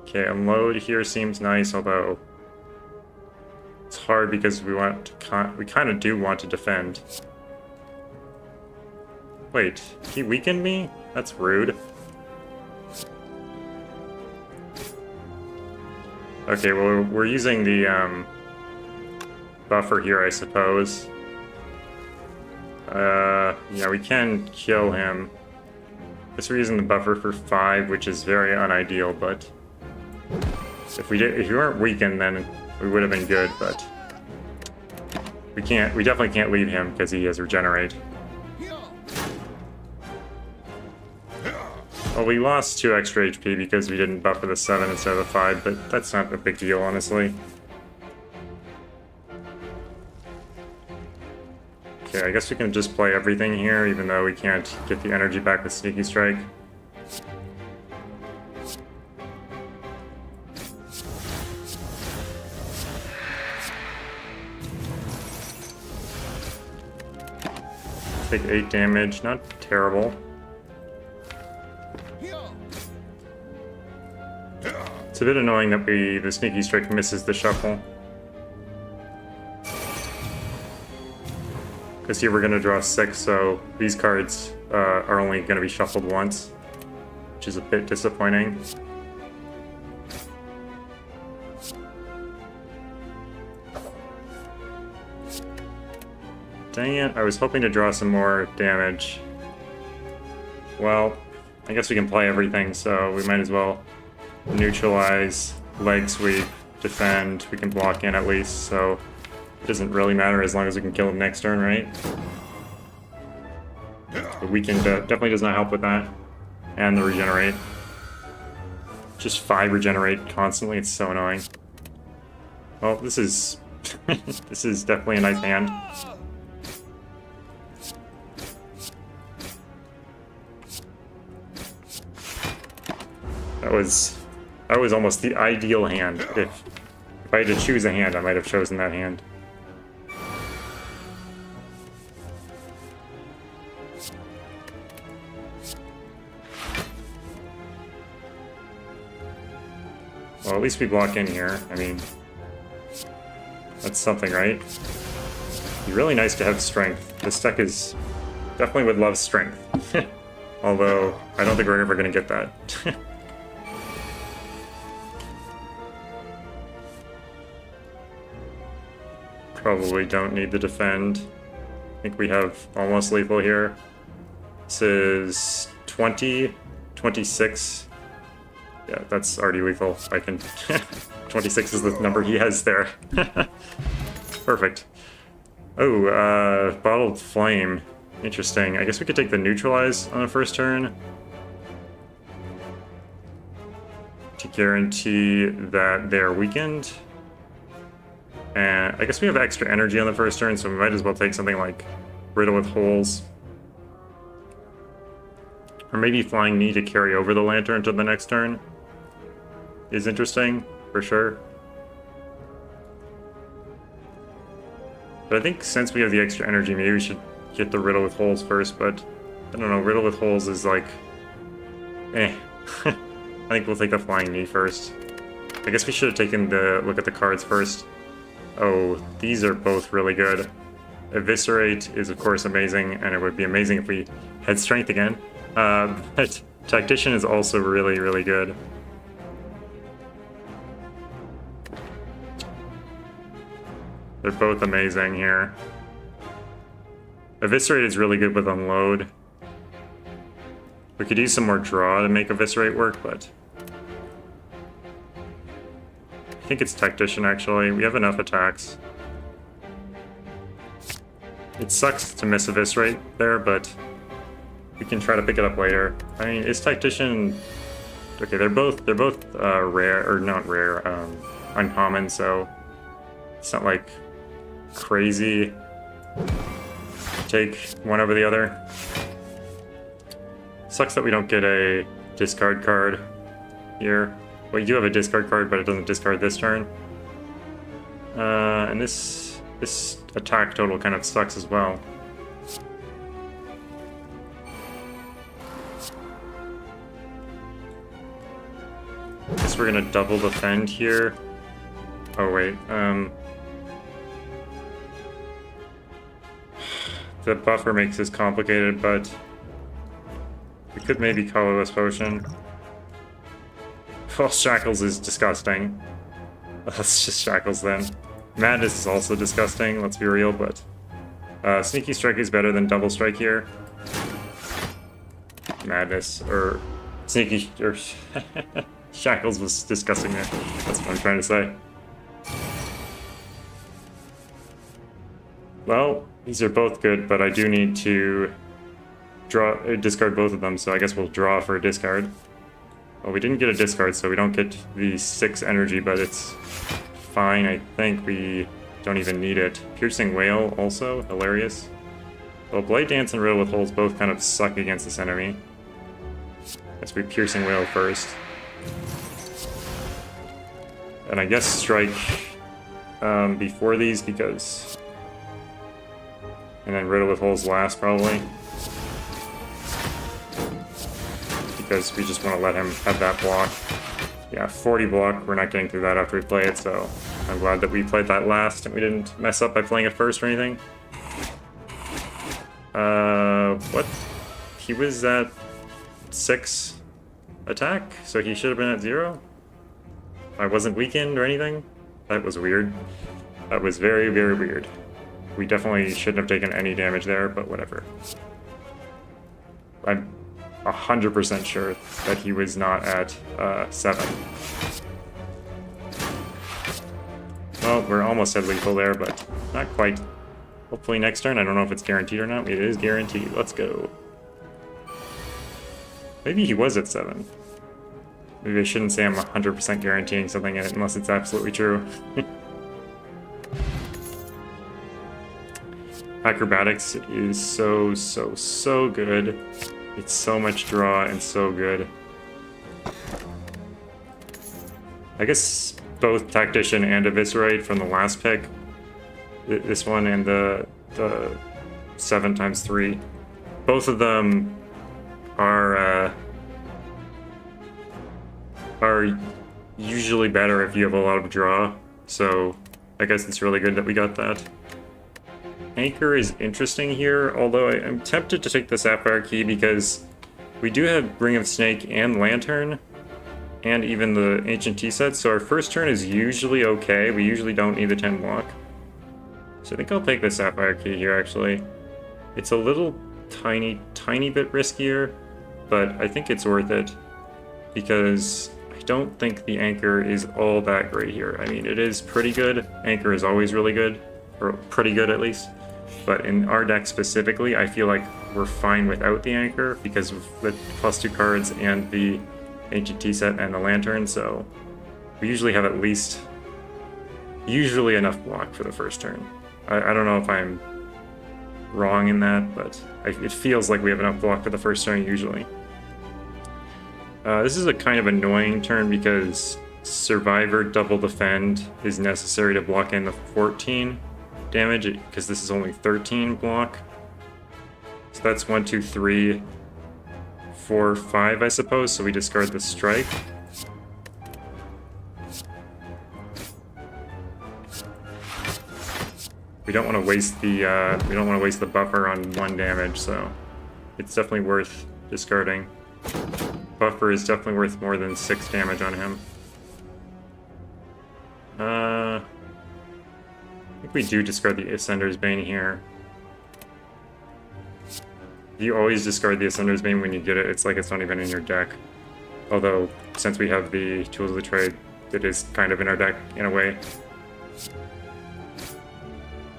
Okay, unload here seems nice, although it's hard because we kind of do want to defend. Wait, he weakened me? That's rude. Okay, well, we're using the buffer here, I suppose. Yeah, we can kill him. Guess we're using the buffer for 5, which is very unideal, but if we weren't weakened, then we would have been good, but we definitely can't leave him because he has regenerate. Well, we lost 2 extra HP because we didn't buffer the 7 instead of the 5, but that's not a big deal, honestly. Okay, I guess we can just play everything here, even though we can't get the energy back with Sneaky Strike. Take 8 damage, not terrible. It's a bit annoying that the Sneaky Strike misses the shuffle. Because here we're going to draw 6, so these cards are only going to be shuffled once, which is a bit disappointing. Dang it, I was hoping to draw some more damage. Well, I guess we can play everything, so we might as well neutralize, leg sweep, defend. We can block in at least, so it doesn't really matter as long as we can kill him next turn, right? The weakened definitely does not help with that. And the regenerate. Just 5 regenerate constantly, it's so annoying. Well, this is this is definitely a nice hand. That was almost the ideal hand. If I had to choose a hand, I might have chosen that hand. Well, at least we block in here. I mean, that's something, right? It'd be really nice to have strength. This deck is definitely would love strength. Although, I don't think we're ever going to get that. Probably don't need to defend. I think we have almost lethal here. This is 20, 26. Yeah, that's already lethal. I can... 26 is the number he has there. Perfect. Oh, Bottled Flame. Interesting. I guess we could take the Neutralize on the first turn to guarantee that they're weakened. And I guess we have extra energy on the first turn, so we might as well take something like Riddle with Holes. Or maybe flying knee to carry over the lantern to the next turn is interesting, for sure. But I think since we have the extra energy, maybe we should get the Riddle with Holes first, but I don't know, Riddle with Holes is like, eh. I think we'll take the Flying Knee first. I guess we should have taken the look at the cards first. Oh, these are both really good. Eviscerate is of course amazing, and it would be amazing if we had Strength again. But Tactician is also really, really good. They're both amazing here. Eviscerate is really good with Unload. We could use some more draw to make Eviscerate work, but I think it's Tactician actually. We have enough attacks. It sucks to miss Eviscerate there, but we can try to pick it up later. I mean, is Tactician... Okay, they're both rare, or not rare, uncommon, so it's not like crazy take one over the other. Sucks that we don't get a discard card here. Well, you do have a discard card, but it doesn't discard this turn. And this attack total kind of sucks as well. Guess we're gonna double defend here. Oh wait, the buffer makes this complicated, but we could maybe Colorless Potion. False Shackles is disgusting. Let's just Shackles then. Madness is also disgusting, let's be real, but Sneaky Strike is better than Double Strike here. Madness, or Sneaky, or Shackles was disgusting there. That's what I'm trying to say. Well, these are both good, but I do need to discard both of them, so I guess we'll draw for a discard. Well, we didn't get a discard, so we don't get the 6 energy, but it's fine. I think we don't even need it. Piercing Wail also, hilarious. Well, Blade Dance and Riddle with Holes both kind of suck against this enemy. Guess we Piercing Wail first. And I guess Strike before these because... And then Riddle with Holes last, probably. Because we just want to let him have that block. Yeah, 40 block, we're not getting through that after we play it, so I'm glad that we played that last and we didn't mess up by playing it first or anything. What? He was at 6 attack, so he should have been at 0? I wasn't weakened or anything? That was weird. That was very, very weird. We definitely shouldn't have taken any damage there, but whatever. I'm 100% sure that he was not at 7. Well, we're almost at lethal there, but not quite. Hopefully next turn. I don't know if it's guaranteed or not. It is guaranteed. Let's go. Maybe he was at 7. Maybe I shouldn't say I'm 100% guaranteeing something unless it's absolutely true. Acrobatics is so good. It's so much draw and so good. I guess both Tactician and Eviscerate from the last pick. This one and the 7x3. Both of them are usually better if you have a lot of draw. So I guess it's really good that we got that. Anchor is interesting here, although I'm tempted to take the Sapphire Key because we do have Ring of Snake and Lantern, and even the Ancient Tea set, so our first turn is usually okay. We usually don't need the 10 block. So I think I'll take the Sapphire Key here, actually. It's a little tiny bit riskier, but I think it's worth it because I don't think the Anchor is all that great here. I mean, it is pretty good. Anchor is always really good, or pretty good at least. But in our deck specifically, I feel like we're fine without the Anchor because of the +2 cards and the Ancient Tea set and the Lantern, so we usually have at least enough block for the first turn. I don't know if I'm wrong in that, but it feels like we have enough block for the first turn usually. This is a kind of annoying turn because Survivor double defend is necessary to block in the 14 damage because this is only 13 block. So that's 1, 2, 3, 4, 5, I suppose. So we discard the strike. We don't want to waste the buffer on 1 damage, so it's definitely worth discarding. Buffer is definitely worth more than 6 damage on him. I think we do discard the Ascender's Bane here. You always discard the Ascender's Bane when you get it. It's like it's not even in your deck. Although, since we have the Tools of the Trade, it is kind of in our deck in a way.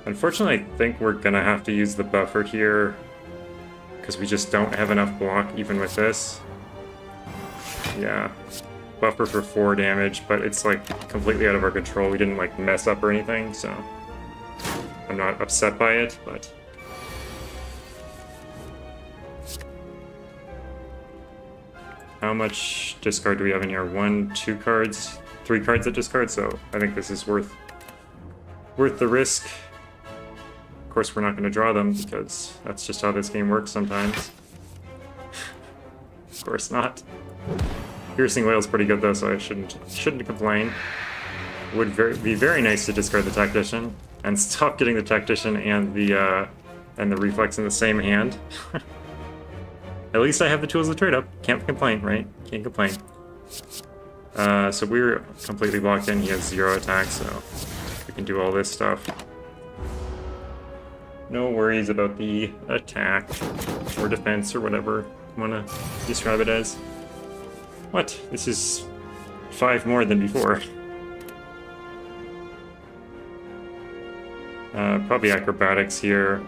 Unfortunately, I think we're gonna have to use the buffer here because we just don't have enough block even with this. Yeah, buffer for 4 damage, but it's like completely out of our control. We didn't like mess up or anything, so I'm not upset by it, but how much discard do we have in here? 1, 2 cards, 3 cards at discard, so I think this is worth the risk. Of course, we're not going to draw them because that's just how this game works sometimes. Of course not. Piercing Wail's pretty good though, so I shouldn't complain. Would be very nice to discard the Tactician and stop getting the Tactician and the Reflex in the same hand. At least I have the Tools of the Trade up. Can't complain, right? Can't complain. So we're completely blocked in. He has 0 attack, so we can do all this stuff. No worries about the attack or defense or whatever you want to describe it as. What? This is 5 more than before. Probably Acrobatics here.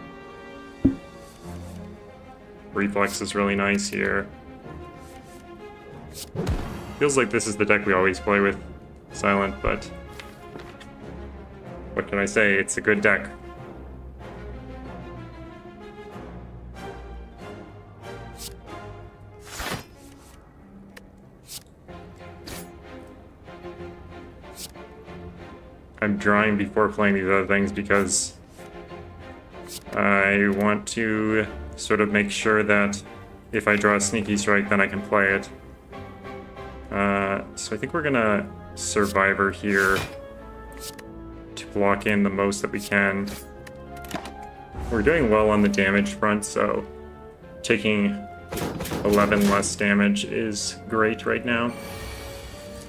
Reflex is really nice here. Feels like this is the deck we always play with Silent, but what can I say? It's a good deck. I'm drawing before playing these other things because I want to sort of make sure that if I draw a Sneaky Strike, then I can play it. So I think we're gonna Survivor here to block in the most that we can. We're doing well on the damage front, so taking 11 less damage is great right now.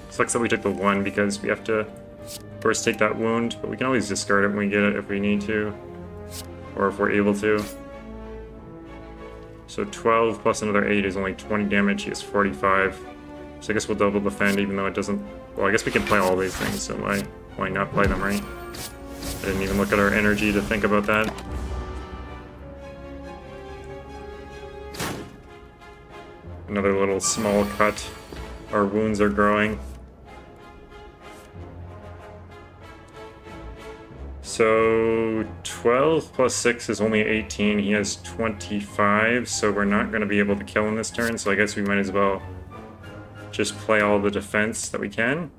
Sucks that we took the 1 because we have to first take that wound, but we can always discard it when we get it if we need to, or if we're able to. So 12 plus another 8 is only 20 damage. He has 45. So I guess we'll double defend even though it doesn't... Well, I guess we can play all these things, so why not play them, right? I didn't even look at our energy to think about that. Another little small cut. Our wounds are growing. So 12 plus 6 is only 18. He has 25, so we're not going to be able to kill him this turn, so I guess we might as well just play all the defense that we can.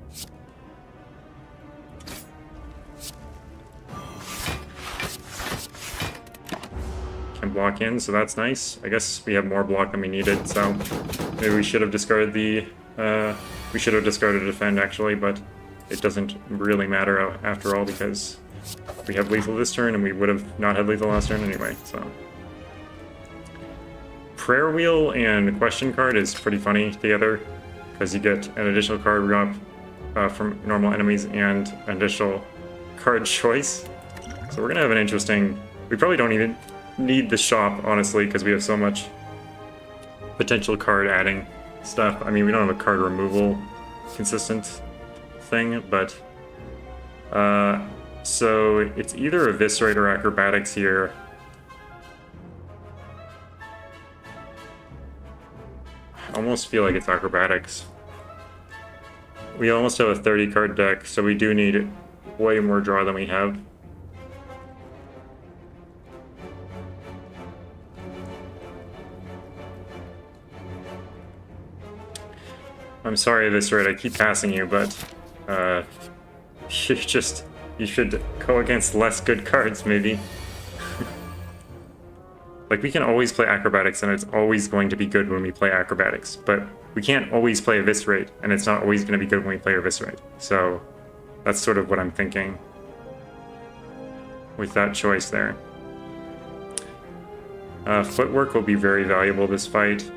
Can block in, so that's nice. I guess we have more block than we needed, so maybe we should have discarded the... we should have discarded defend, actually, but it doesn't really matter after all because we have lethal this turn, and we would have not had lethal last turn anyway, so... Prayer Wheel and Question Card is pretty funny together, because you get an additional card drop from normal enemies and an additional card choice. So we're going to have an interesting... We probably don't even need the shop, honestly, because we have so much potential card adding stuff. I mean, we don't have a card removal consistent thing, but... so it's either Eviscerate or Acrobatics here. I almost feel like it's Acrobatics. We almost have a 30 card deck, so we do need way more draw than we have. I'm sorry this rate, I keep passing you, but you should go against less good cards, maybe. Like, we can always play acrobatics, and it's always going to be good when we play acrobatics, but we can't always play eviscerate, and it's not always going to be good when we play eviscerate. So that's sort of what I'm thinking with that choice there. Footwork will be very valuable this fight.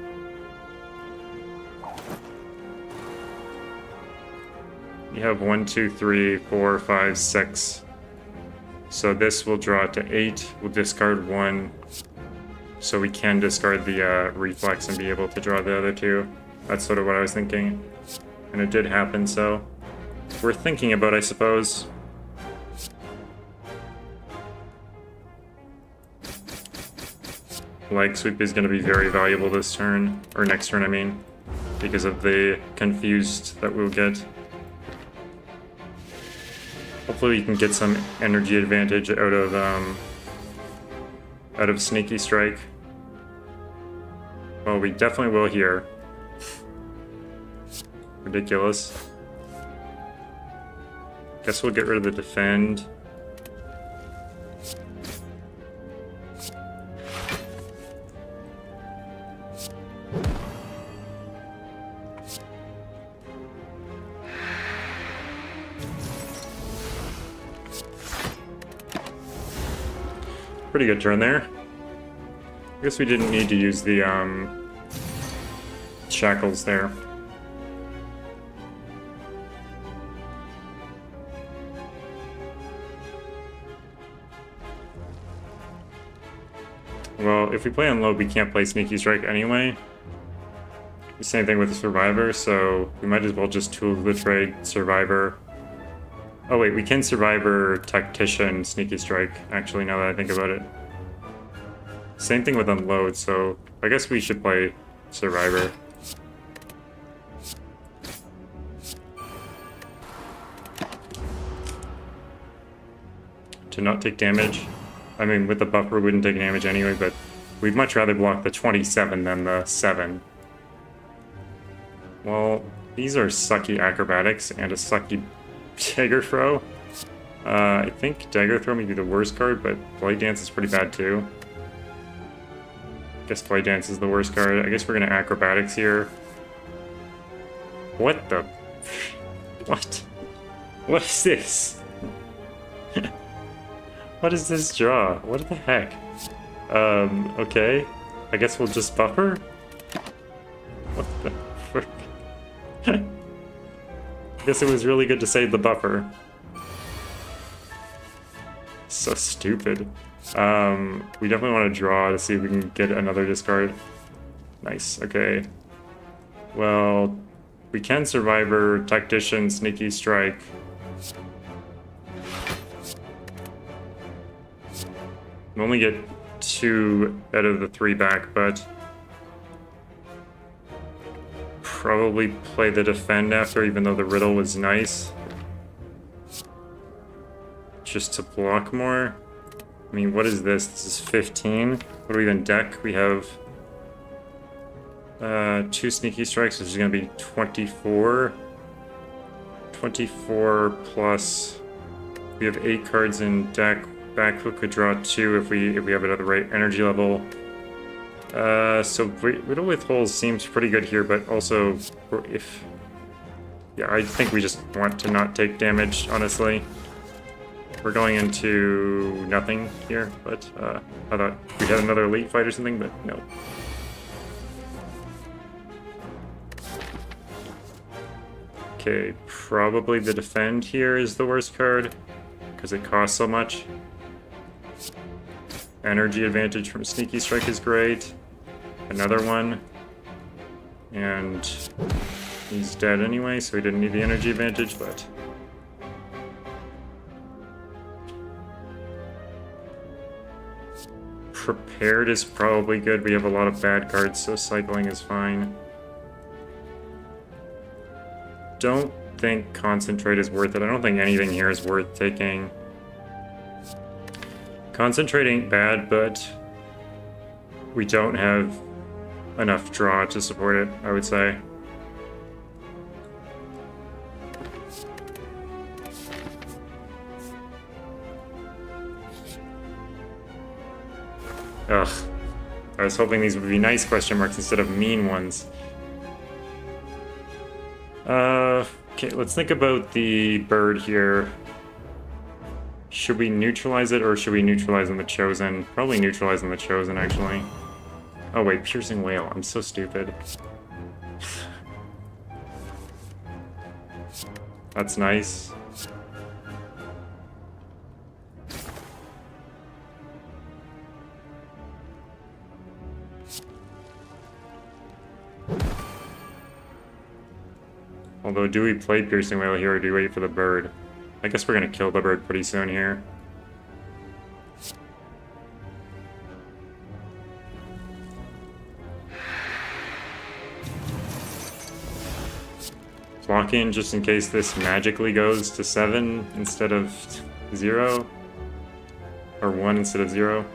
You have 1, 2, 3, 4, 5, 6. So this will draw to 8. We'll discard 1. So we can discard the reflex and be able to draw the other 2. That's sort of what I was thinking. And it did happen, so worth thinking about, I suppose. Leg sweep is going to be very valuable this turn, or next turn I mean, because of the confused that we'll get. Hopefully we can get some energy advantage out of Sneaky Strike. Well, we definitely will here. Ridiculous. Guess we'll get rid of the defend. Pretty good turn there. I guess we didn't need to use the shackles there. Well, if we play on low, we can't play Sneaky Strike anyway. The same thing with the Survivor, so we might as well just tool the trade Survivor. Oh wait, we can Survivor, Tactician, Sneaky Strike, actually, now that I think about it. Same thing with Unload, so I guess we should play Survivor. To not take damage. I mean, with the buffer, we wouldn't take damage anyway, but we'd much rather block the 27 than the 7. Well, these are sucky acrobatics and a sucky dagger throw. I think dagger throw may be the worst card, but blade dance is pretty bad too. I guess blade dance is the worst card. I guess we're gonna acrobatics here. What the? What? What is this? What is this draw? What the heck? Okay. I guess we'll just buffer? What the frick? I guess it was really good to save the buffer. So stupid. We definitely want to draw to see if we can get another discard. Nice, okay. Well, we can Survivor, Tactician, Sneaky Strike. We only get 2 out of the 3 back, but probably play the defend after, even though the riddle was nice. Just to block more. I mean, what is this? This is 15. What do we even deck? We have 2 Sneaky Strikes, which is going to be 24. 24 plus... We have 8 cards in deck. Backhook could draw 2 if we have it at the right energy level. So Riddle with Holes seems pretty good here, but also if... Yeah, I think we just want to not take damage, honestly. We're going into nothing here, but I thought we had another elite fight or something, but no. Okay, probably the defend here is the worst card, because it costs so much. Energy advantage from Sneaky Strike is great. Another one. And he's dead anyway, so he didn't need the energy advantage, but... Prepared is probably good. We have a lot of bad cards, so cycling is fine. Don't think Concentrate is worth it. I don't think anything here is worth taking. Concentrate ain't bad, but we don't have enough draw to support it, I would say. Ugh. I was hoping these would be nice question marks instead of mean ones. Okay, let's think about the bird here. Should we neutralize it or should we neutralize on the Chosen? Probably neutralize on the Chosen, actually. Oh wait, Piercing Whale. I'm so stupid. That's nice. Although, do we play Piercing Whale here or do we wait for the bird? I guess we're gonna kill the bird pretty soon here. Lock in just in case this magically goes to 7 instead of 0. Or 1 instead of 0.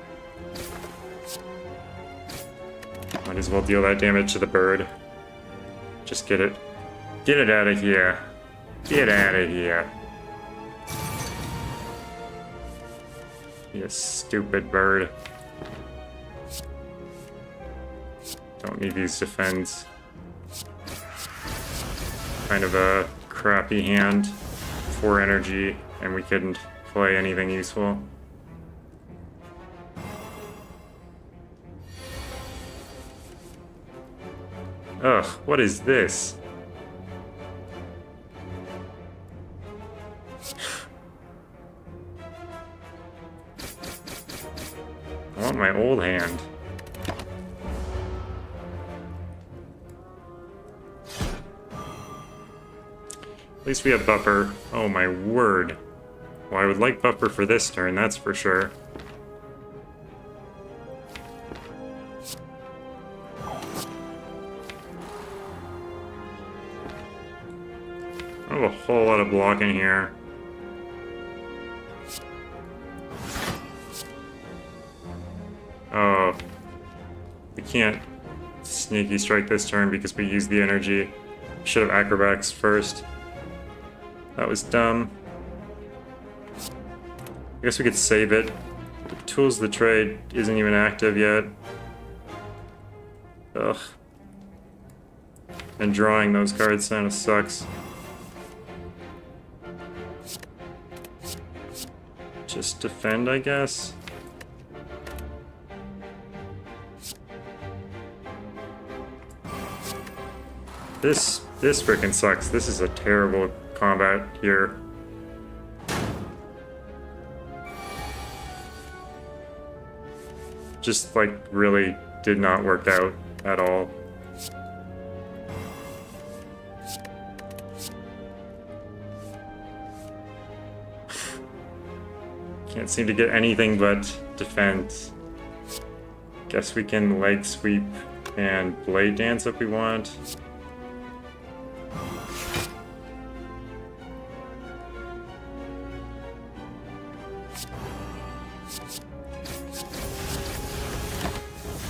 Might as well deal that damage to the bird. Just get it. Get it out of here. Get out of here. You stupid bird. Don't need these defends. Kind of a crappy hand, 4 energy, and we couldn't play anything useful. Ugh, what is this? I want my old hand. At least we have buffer. Oh my word. Well, I would like buffer for this turn, that's for sure. I have a whole lot of blocking here. Oh. We can't sneaky strike this turn because we used the energy. Should have acrobatics first. That was dumb. I guess we could save it. Tools of the Trade isn't even active yet. Ugh. And drawing those cards kind of sucks. Just defend, I guess. This frickin' sucks. This is a terrible combat here. Just like really did not work out at all. Can't seem to get anything but defense. Guess we can leg sweep and blade dance if we want.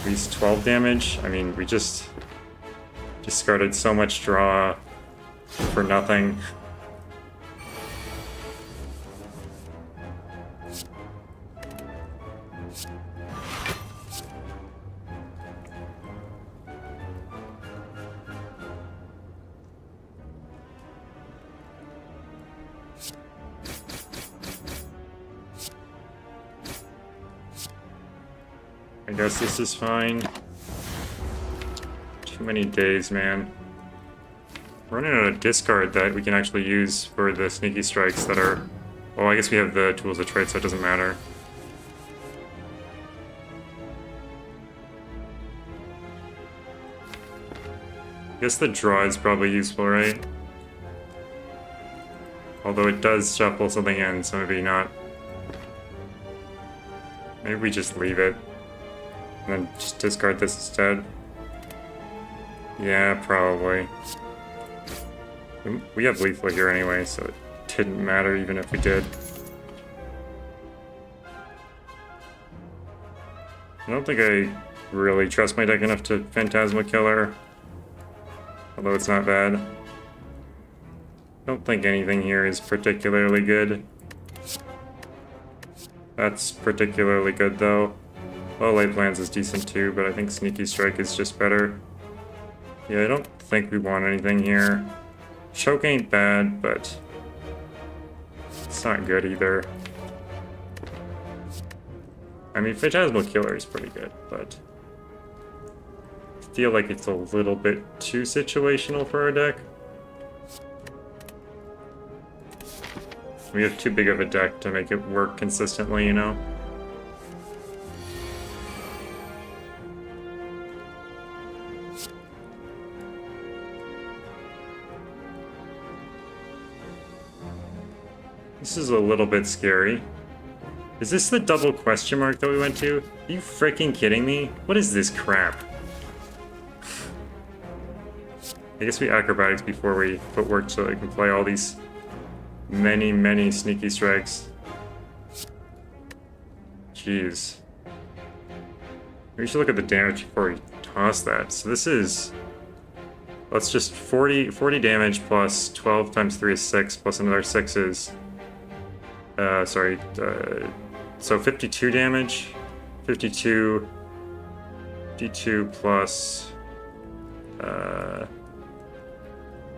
At least 12 damage. I mean, we just discarded so much draw for nothing. I guess this is fine. Too many days, man. We're running out of discard that we can actually use for the sneaky strikes that are... Well, I guess we have the tools of trade, so it doesn't matter. I guess the draw is probably useful, right? Although it does shuffle something in, so maybe not. Maybe we just leave it. And then just discard this instead. Yeah, probably. We have lethal here anyway, so it didn't matter even if we did. I don't think I really trust my deck enough to Phantasma Killer. Although it's not bad. I don't think anything here is particularly good. That's particularly good though. Well, Lay Plans is decent too, but I think Sneaky Strike is just better. Yeah, I don't think we want anything here. Choke ain't bad, but it's not good either. I mean, Phantasmal Killer is pretty good, but I feel like it's a little bit too situational for our deck. We have too big of a deck to make it work consistently, you know? This is a little bit scary. Is this the double question mark that we went to? Are you freaking kidding me? What is this crap? I guess we acrobatics before we footwork so I can play all these many sneaky strikes. Jeez. We should look at the damage before we toss that. So this is... Let's just 40 damage plus 12 times 3 is 6 plus another 6 is... so 52 damage. 52 D2 plus...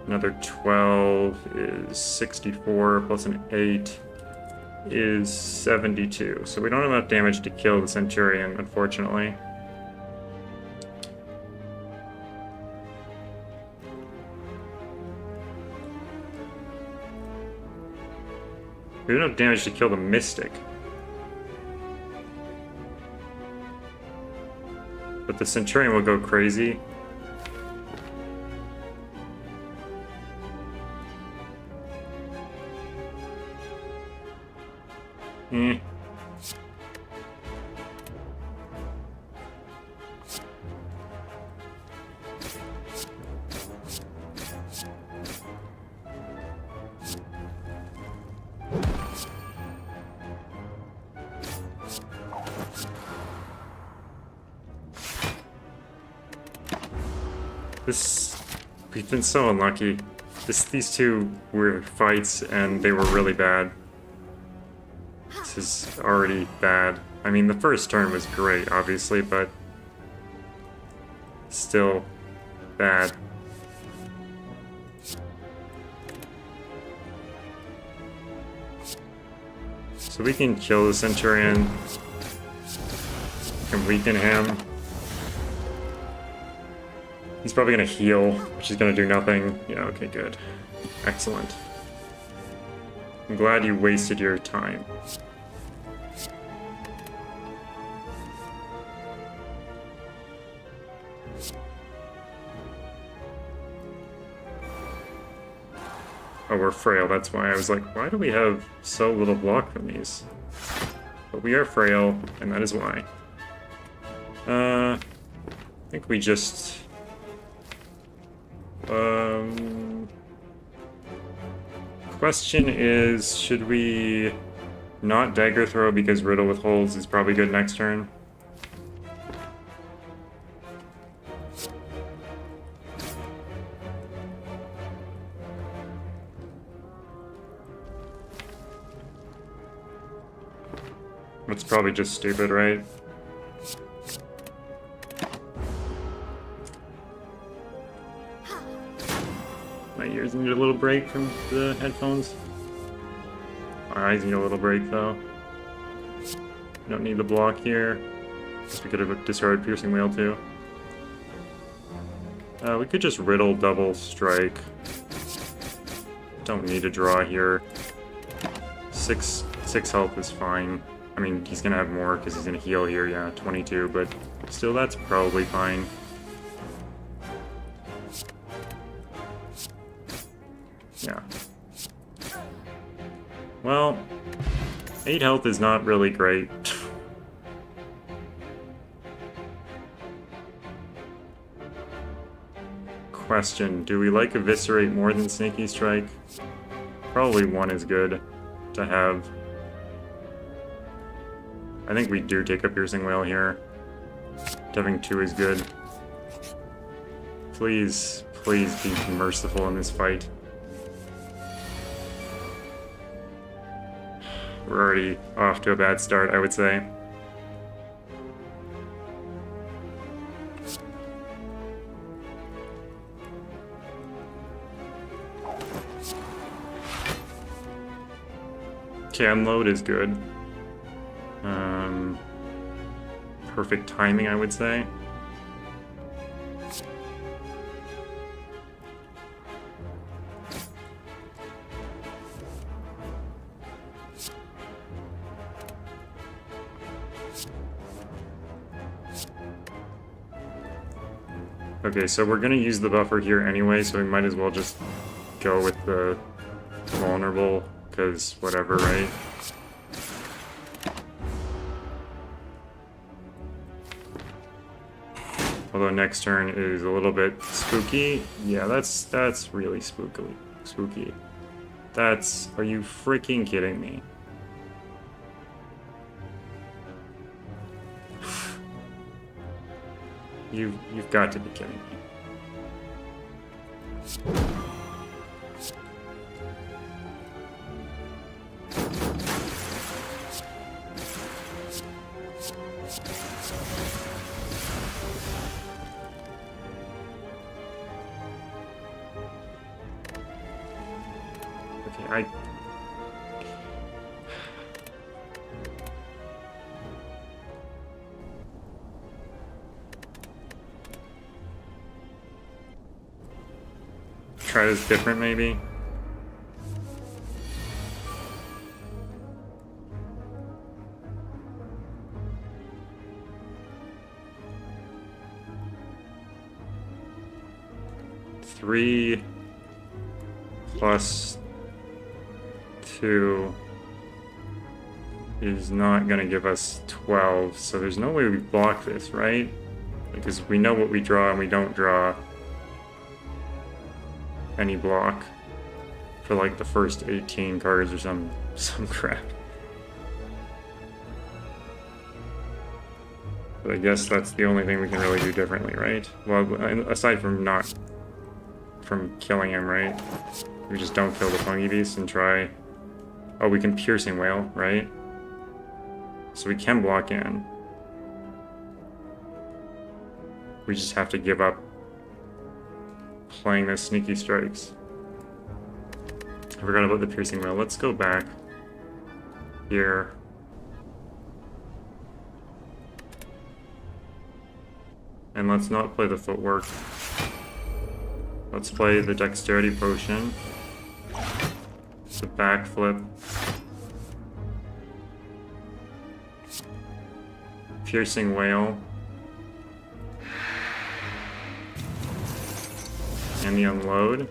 another 12 is 64, plus an 8 is 72. So we don't have enough damage to kill the Centurion, unfortunately. We don't have damage to kill the Mystic. But the Centurion will go crazy. We've been so unlucky. These two were fights and they were really bad. This is already bad. I mean, the first turn was great, obviously, but still bad. So we can kill the Centurion. We can weaken him. He's probably gonna heal, which is gonna do nothing. Yeah, okay, good. Excellent. I'm glad you wasted your time. Oh, we're frail, that's why. I was like, why do we have so little block from these? But we are frail, and that is why. I think we just... Question is, should we not dagger throw because Riddle with holds is probably good next turn? That's probably just stupid, right? My ears need a little break from the headphones. My eyes need a little break though. Don't need the block here. Guess we could have discarded Piercing Wail too. We could just Riddle double strike. Don't need a draw here. Six health is fine. I mean, he's gonna have more because he's gonna heal here, yeah, 22, but still that's probably fine. Yeah. Well, 8 health is not really great. Question, do we like Eviscerate more than Sneaky Strike? Probably 1 is good to have. I think we do take a Piercing Wail here. Having 2 is good. Please, please be merciful in this fight. We're already off to a bad start, I would say. Cam load is good. Perfect timing, I would say. Okay, so we're gonna use the buffer here anyway, so we might as well just go with the vulnerable, because whatever, right? Although next turn is a little bit spooky. Yeah, that's really spooky. Are you freaking kidding me? You've got to be kidding me. Okay, try this different, maybe? Three plus 2 is not going to give us 12, so there's no way we block this, right? Because we know what we draw and we don't draw any block for like the first 18 cards or some crap. But I guess that's the only thing we can really do differently, right? Well, aside from killing him, right? We just don't kill the fungi beast and try... Oh, we can piercing whale, right? So we can block in. We just have to give up playing those sneaky strikes. I forgot about the piercing whale. Let's go back here. And let's not play the footwork. Let's play the dexterity potion. The backflip. Piercing whale. And the unload.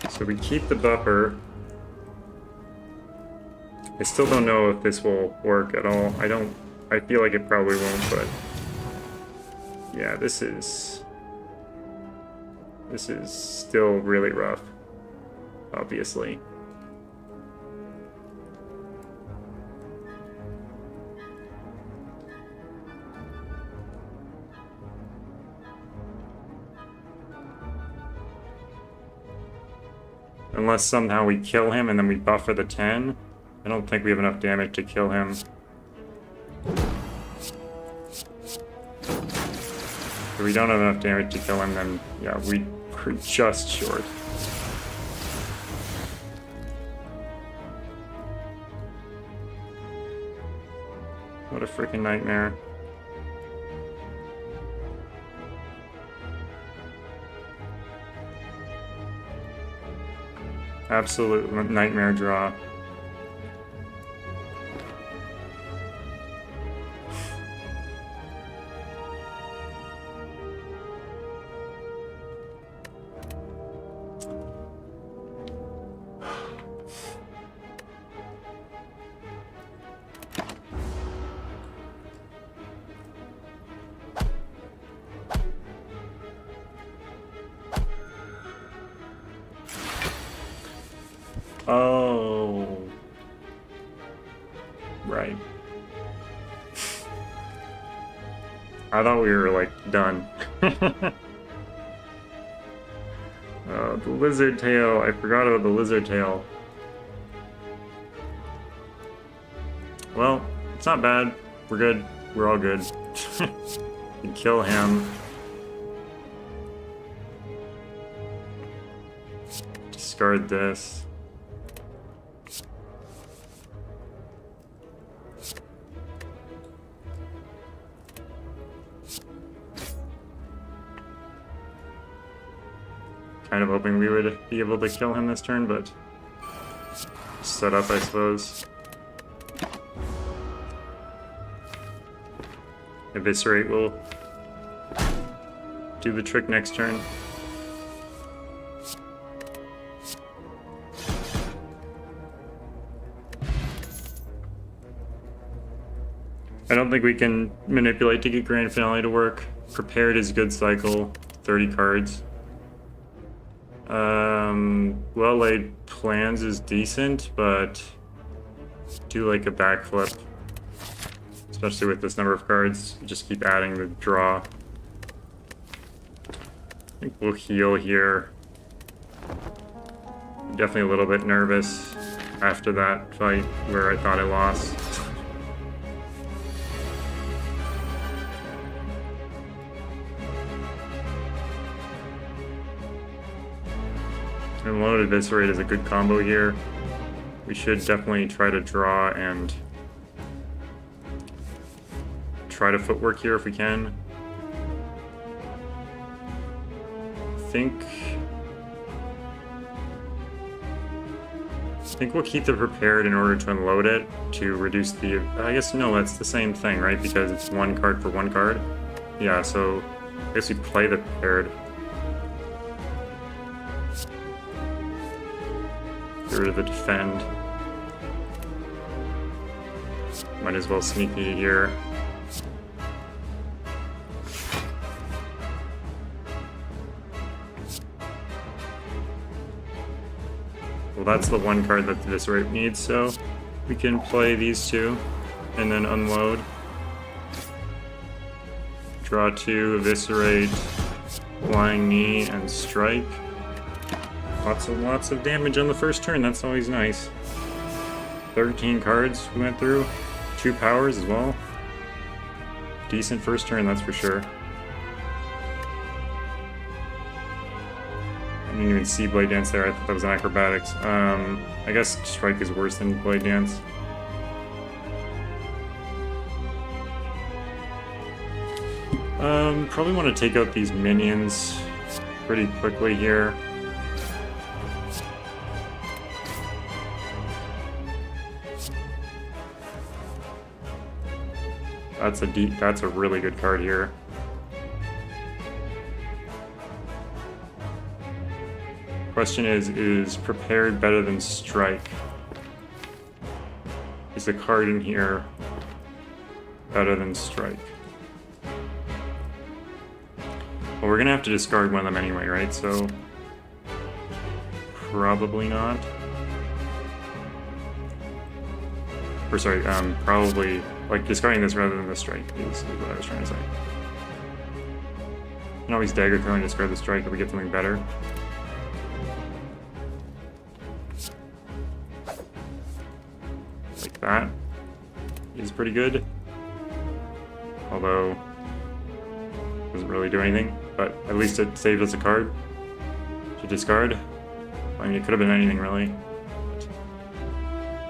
So we keep the buffer. I still don't know if this will work at all. I feel like it probably won't, but yeah, this is still really rough, obviously. Unless somehow we kill him and then we buffer the 10. I don't think we have enough damage to kill him. If we don't have enough damage to kill him, then yeah, we're just short. What a freaking nightmare. Absolute nightmare draw. Oh. Right. I thought we were, like, done. The lizard tail. I forgot about the lizard tail. Well, it's not bad. We're good. We're all good. We kill him. Discard this. Kind of hoping we would be able to kill him this turn, but set up, I suppose. Eviscerate will do the trick next turn. I don't think we can manipulate to get Grand Finale to work. Prepared is good cycle, 30 cards. Well-laid plans is decent, but do like a backflip. Especially with this number of cards, just keep adding the draw. I think we'll heal here. Definitely a little bit nervous after that fight where I thought I lost. Unload Eviscerate is a good combo here. We should definitely try to draw and try to footwork here if we can. I think we'll keep the prepared in order to unload it to reduce the... I guess, no, that's the same thing, right? Because it's one card for one card. Yeah, so I guess we play the prepared. Get rid of the defend. Might as well sneak me here. Well, that's the one card that the Eviscerate needs, so we can play these two and then unload. Draw two, Eviscerate, Flying Knee, and Strike. Lots of damage on the first turn, that's always nice. 13 cards we went through, 2 powers as well. Decent first turn, that's for sure. I didn't even see Blade Dance there, I thought that was an acrobatics. I guess Strike is worse than Blade Dance. Probably want to take out these minions pretty quickly here. That's a really good card here. Question is prepared better than strike? Is the card in here better than strike? Well, we're gonna have to discard one of them anyway, right? So probably not. Or sorry, probably like discarding this rather than the strike is what I was trying to say. You can always dagger throw and discard the strike if we get something better. Like that is pretty good. Although doesn't really do anything, but at least it saved us a card to discard. I mean, it could have been anything really.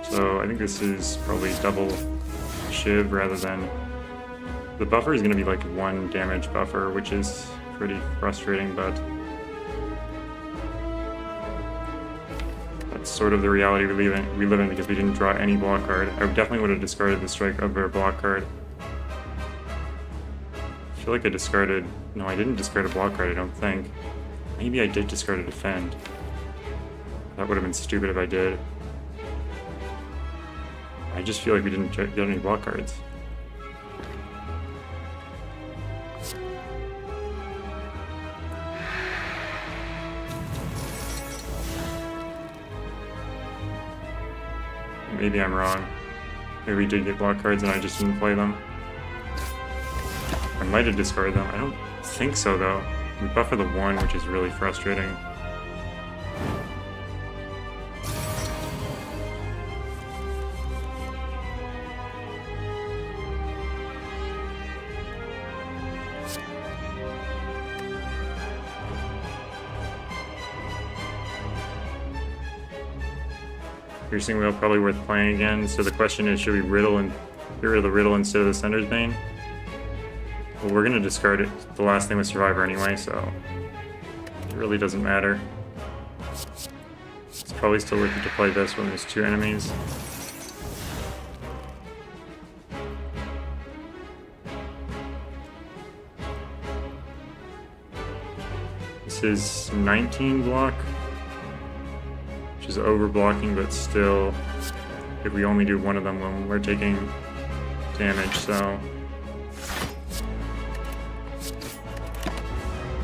So I think this is probably double Shiv rather than... The buffer is going to be like 1 damage buffer, which is pretty frustrating, but that's sort of the reality we live in because we didn't draw any block card. I definitely would have discarded the strike over a block card. I feel like I discarded... No, I didn't discard a block card, I don't think. Maybe I did discard a defend. That would have been stupid if I did. I just feel like we didn't get any block cards. Maybe I'm wrong. Maybe we did get block cards and I just didn't play them. I might have discarded them. I don't think so, though. We buffer the 1, which is really frustrating. Piercing Wheel probably worth playing again. So the question is, should we riddle and get rid of the riddle instead of the Sender's Bane? Well, we're gonna discard it. The last thing with Survivor anyway, so it really doesn't matter. It's probably still worth it to play this when there's 2 enemies. This is 19 block. Which is over blocking, but still, if we only do one of them when we're taking damage, so.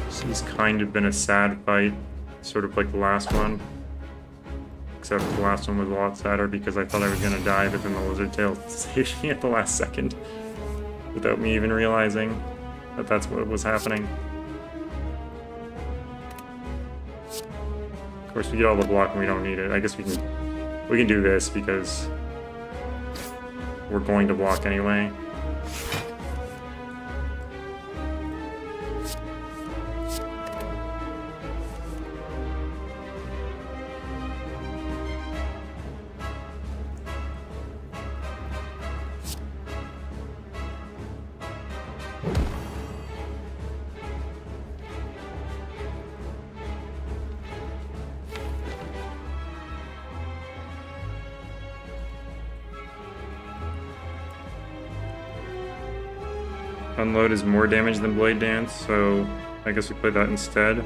This has kind of been a sad fight, sort of like the last one. Except the last one was a lot sadder because I thought I was gonna die, but then the lizard tail saved me at the last second without me even realizing that that's what was happening. Of course, we get all the block and we don't need it. I guess we can do this because we're going to block anyway. Unload is more damage than Blade Dance, so I guess we play that instead.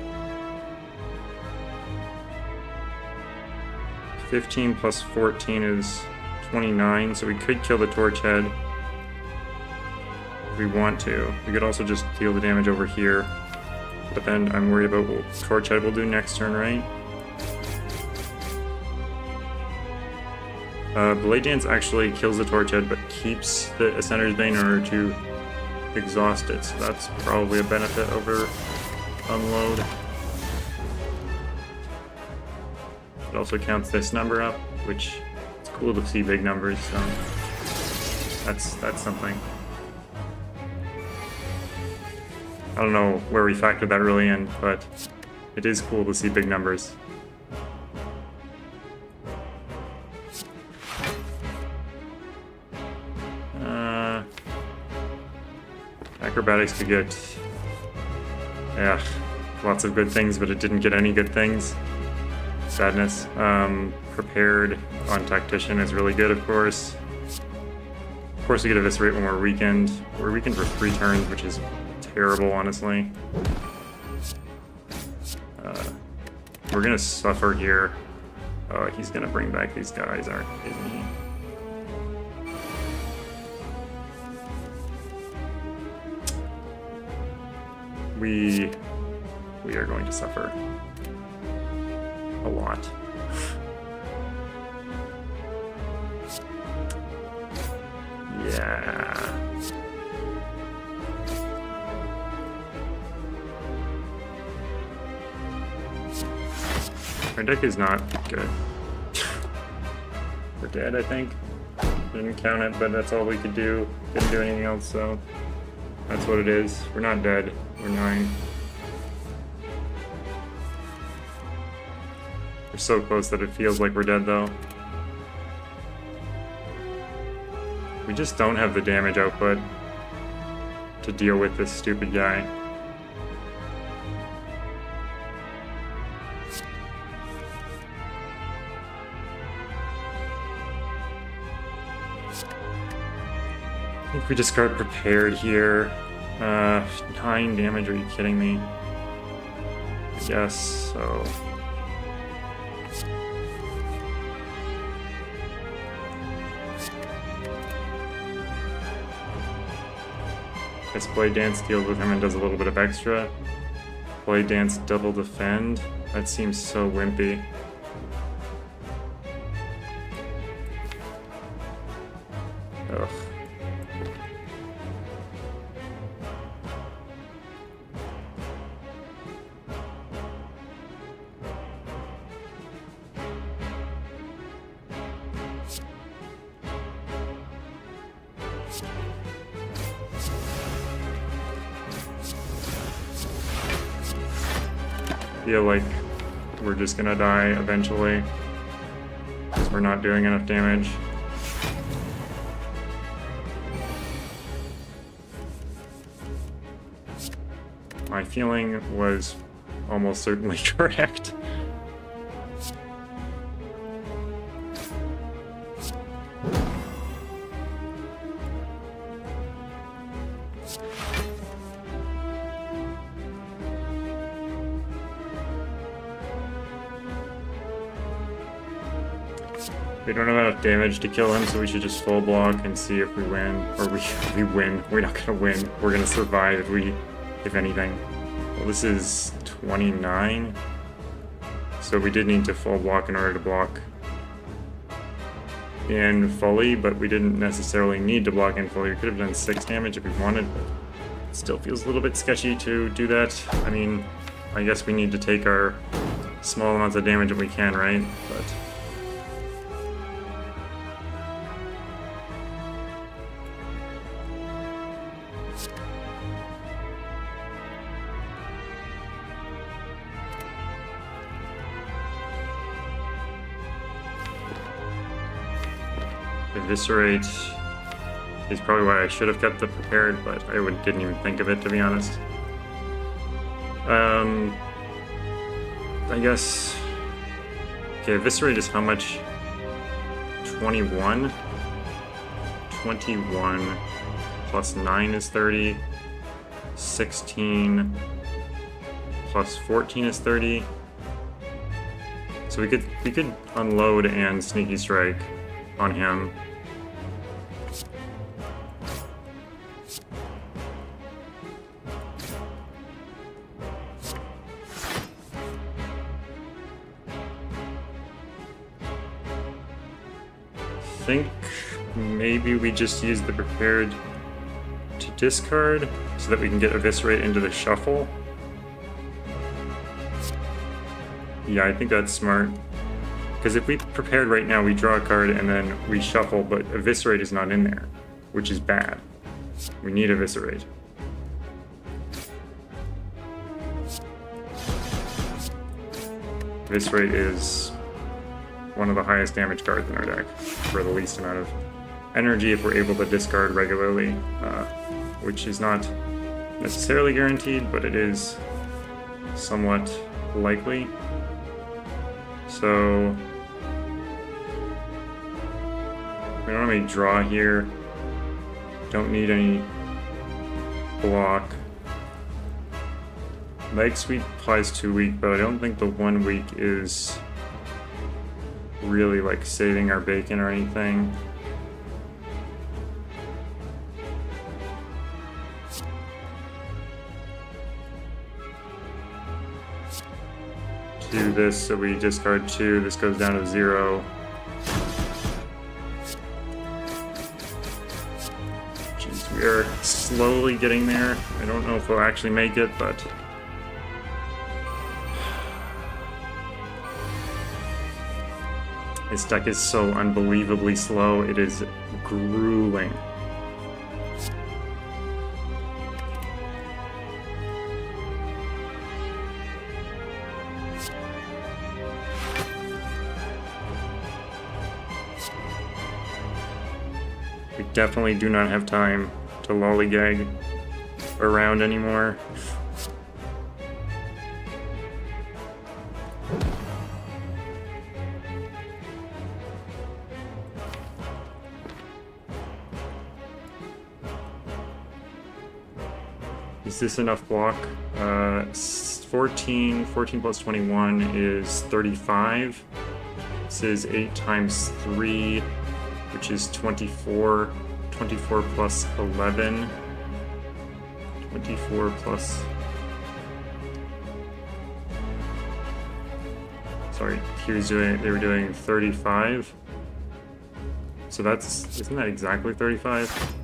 15 plus 14 is 29, so we could kill the Torch Head if we want to. We could also just deal the damage over here, but then I'm worried about what Torch Head will do next turn, right? Blade Dance actually kills the Torch Head, but keeps the Ascender's Bane in order to exhaust it, so that's probably a benefit over Unload. It also counts this number up, which it's cool to see big numbers, so that's something. I don't know where we factored that really in, but it is cool to see big numbers. Acrobatics could get, lots of good things, but it didn't get any good things. Sadness. Prepared on Tactician is really good, of course. Of course, we get Eviscerate when we're weakened. We're weakened for 3 turns, which is terrible, honestly. We're gonna suffer here. He's gonna bring back these guys, isn't he? We are going to suffer a lot. Yeah. Our deck is not good. We're dead, I think. Didn't count it, but that's all we could do. Didn't do anything else, so that's what it is. We're not dead. We're 9. We're so close that it feels like we're dead, though. We just don't have the damage output to deal with this stupid guy. I think we discard Prepared here. 9 damage, are you kidding me? Yes, so... Guess Blade Dance deals with him and does a little bit of extra. Blade Dance double defend? That seems so wimpy. Ugh. feel like we're just gonna die eventually because we're not doing enough damage. My feeling was almost certainly correct. We don't have enough damage to kill him, so we should just full block and see if we win. Or we win. We're not gonna win. We're gonna survive if anything. Well, this is 29. So we did need to full block in order to block in fully, but we didn't necessarily need to block in fully. We could have done 6 damage if we wanted, but it still feels a little bit sketchy to do that. I mean, I guess we need to take our small amounts of damage if we can, right? But Eviscerate is probably why I should have kept the prepared, but I didn't even think of it, to be honest. I guess... Okay, Eviscerate is how much? 21? 21 plus 9 is 30. 16 plus 14 is 30. So we could unload and sneaky strike on him. I think maybe we just use the prepared to discard so that we can get Eviscerate into the shuffle. Yeah, I think that's smart. Because if we prepared right now, we draw a card and then we shuffle, but Eviscerate is not in there, which is bad. We need Eviscerate. Eviscerate is one of the highest damage cards in our deck for the least amount of energy if we're able to discard regularly, which is not necessarily guaranteed, but it is somewhat likely. So we don't have any draw here. Don't need any block. Leg Sweep applies 2 week, but I don't think the 1 week is really like saving our bacon or anything. Do this, so we discard 2, this goes down to 0. Jeez, we are slowly getting there. I don't know if we'll actually make it, but this deck is so unbelievably slow, it is grueling. We definitely do not have time to lollygag around anymore. Is this enough block? 14 plus 21 is 35. This is 8 times 3, which is 24. 24 plus 11. 24 plus... Sorry, they were doing 35. So isn't that exactly 35?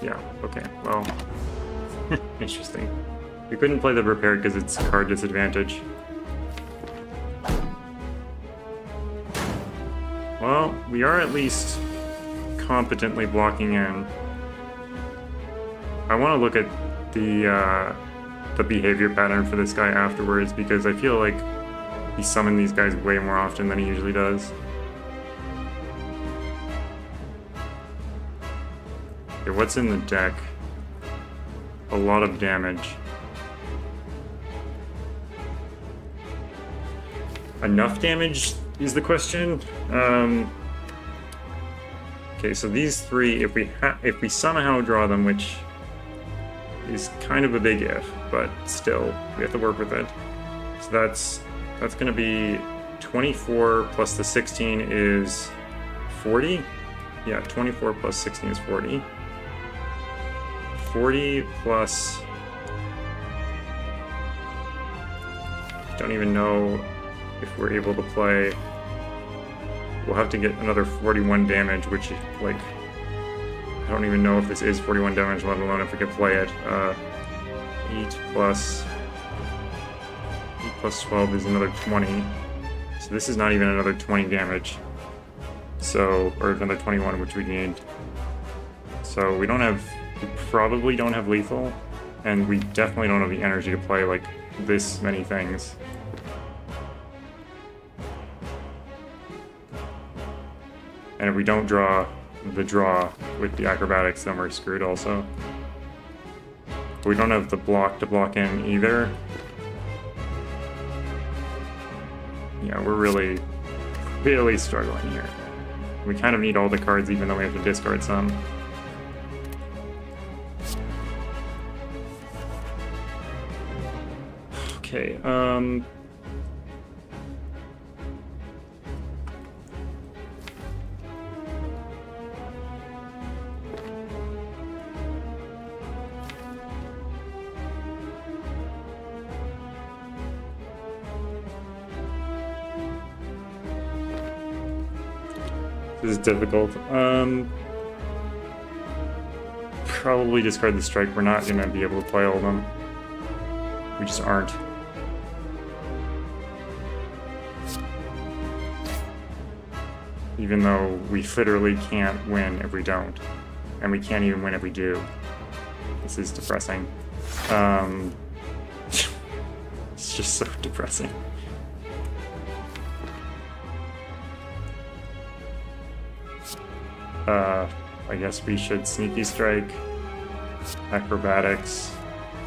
Yeah, okay, well, interesting. We couldn't play the prepared because it's card disadvantage. Well, we are at least competently blocking in. I want to look at the the behavior pattern for this guy afterwards, because I feel like he summoned these guys way more often than he usually does. Okay, what's in the deck? A lot of damage. Enough damage is the question. Okay, so these three, if we somehow draw them, which is kind of a big if, but still, we have to work with it. So that's going to be 24 plus the 16 is 40. Yeah, 24 plus 16 is 40. 40 plus... Don't even know if we're able to play... We'll have to get another 41 damage, which, like... I don't even know if this is 41 damage, let alone if we could play it. 8 plus 12 is another 20. So this is not even another 20 damage. So, or another 21, which we gained. So we probably don't have lethal, and we definitely don't have the energy to play, like, this many things. And if we don't draw the draw with the acrobatics, then we're screwed also. But we don't have the block to block in either. Yeah, we're really, really struggling here. We kind of need all the cards, even though we have to discard some. Okay, this is difficult. Probably discard the strike. We're not gonna be able to play all of them. We just aren't. Even though we literally can't win if we don't. And we can't even win if we do. This is depressing. It's just so depressing. I guess we should Sneaky Strike, Acrobatics,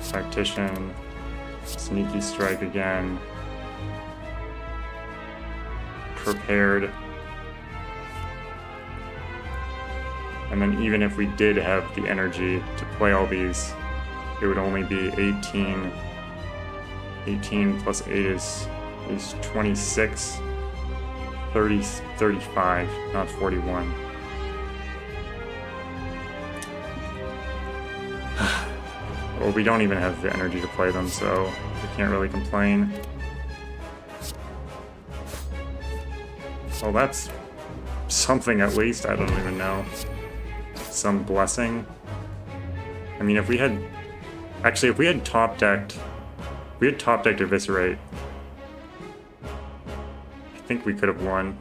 Tactician, Sneaky Strike again, Prepared. And then even if we did have the energy to play all these, it would only be 18. 18 plus 8 is 26. 30, 35, not 41. Well, we don't even have the energy to play them, so we can't really complain. Well, that's something at least, I don't even know. Some blessing. I mean, if we had... Actually, if we had top decked Eviscerate, I think we could have won.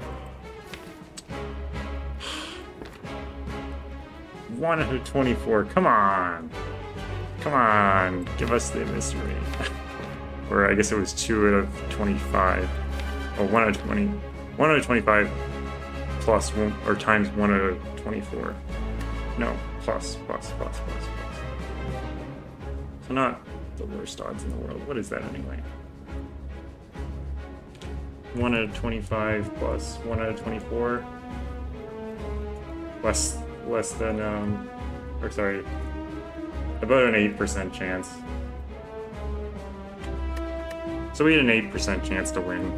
1 out of 24, come on! Come on, give us the Eviscerate. Or I guess it was 2 out of 25. Oh, 1 out of 20. 1 out of 25 plus 1, or times 1 out of 24. No, plus. So not the worst odds in the world. What is that anyway? 1 out of 25 plus 1 out of 24. Less than, or sorry, about an 8% chance. So we had an 8% chance to win.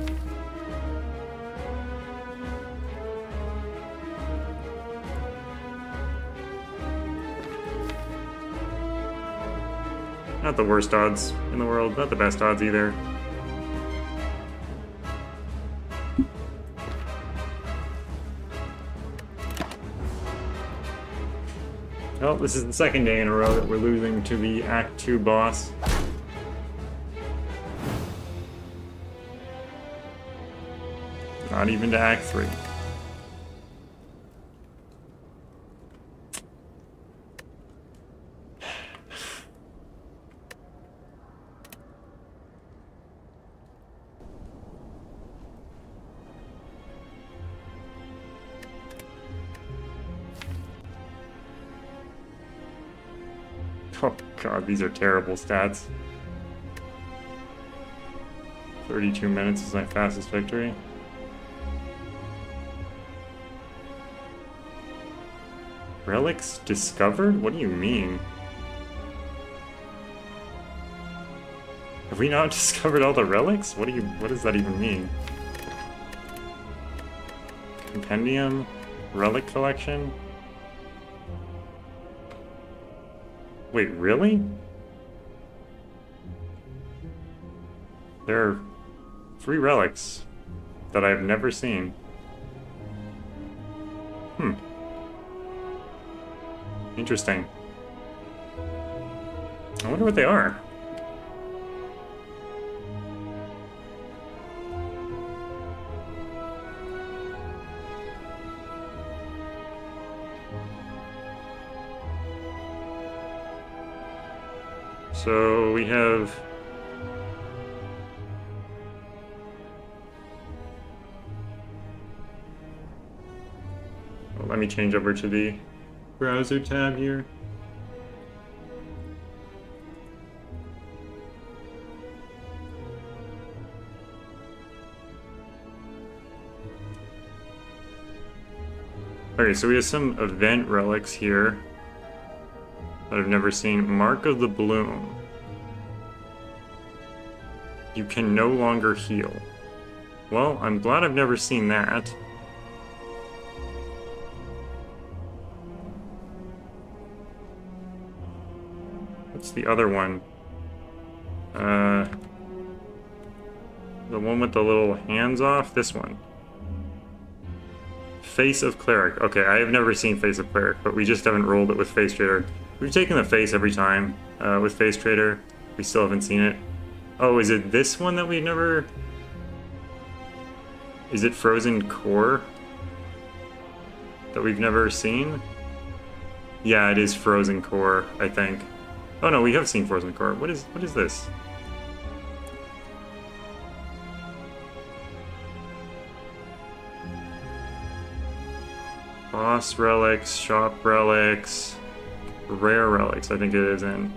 Not the worst odds in the world, not the best odds either. Well, this is the second day in a row that we're losing to the Act 2 boss. Not even to Act 3. Oh god, these are terrible stats. 32 minutes is my fastest victory. Relics discovered? What do you mean? Have we not discovered all the relics? What does that even mean? Compendium? Relic collection? Wait, really? There are 3 relics that I've never seen. Interesting. I wonder what they are. So we have let me change over to the browser tab here. Okay, so we have some event relics here that I've never seen. Mark of the Bloom. You can no longer heal. Well, I'm glad I've never seen that. What's the other one? The one with the little hands off? This one. Face of Cleric. Okay, I have never seen Face of Cleric, but we just haven't rolled it with Face Trader. We've taken the face every time with Face Trader. We still haven't seen it. Oh, is it this one that we've never... Is it Frozen Core that we've never seen? Yeah, it is Frozen Core, I think. Oh no, we have seen Frozen Core. What is this? Boss relics, shop relics, rare relics, I think it is in.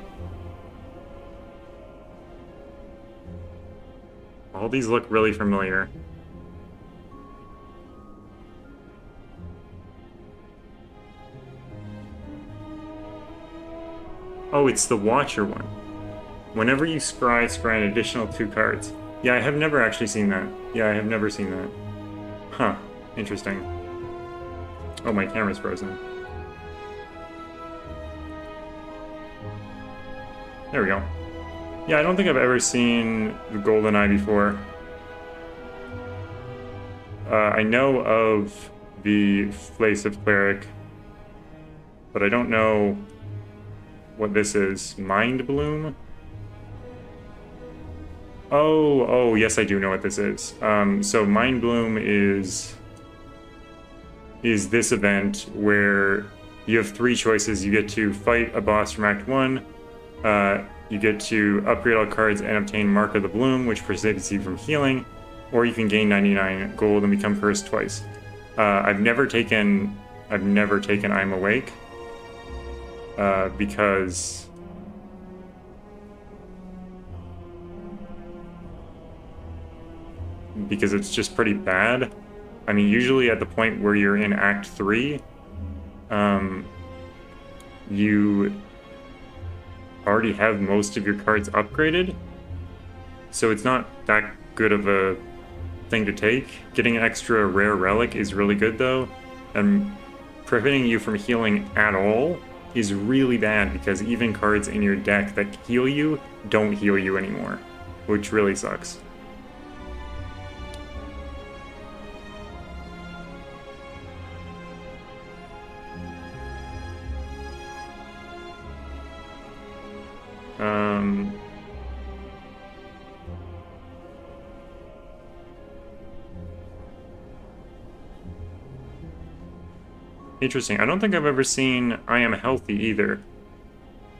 All these look really familiar. Oh, it's the Watcher one. Whenever you scry an additional 2 cards. Yeah, I have never actually seen that. Yeah, I have never seen that. Huh. Interesting. Oh, my camera's frozen. There we go. Yeah, I don't think I've ever seen the Golden Eye before. I know of the Face of Cleric, but I don't know what this is. Mind Bloom? Oh, yes, I do know what this is. So Mind Bloom is this event where you have 3 choices. You get to fight a boss from Act 1, you get to upgrade all cards and obtain Mark of the Bloom, which prohibits you from healing, or you can gain 99 gold and become cursed twice. I've never taken I'm Awake, because it's just pretty bad. I mean, usually at the point where you're in Act 3, you already have most of your cards upgraded, so it's not that good of a thing to take. Getting an extra rare relic is really good though, and preventing you from healing at all is really bad because even cards in your deck that heal you don't heal you anymore, which really sucks. Interesting. I don't think I've ever seen I Am Healthy either.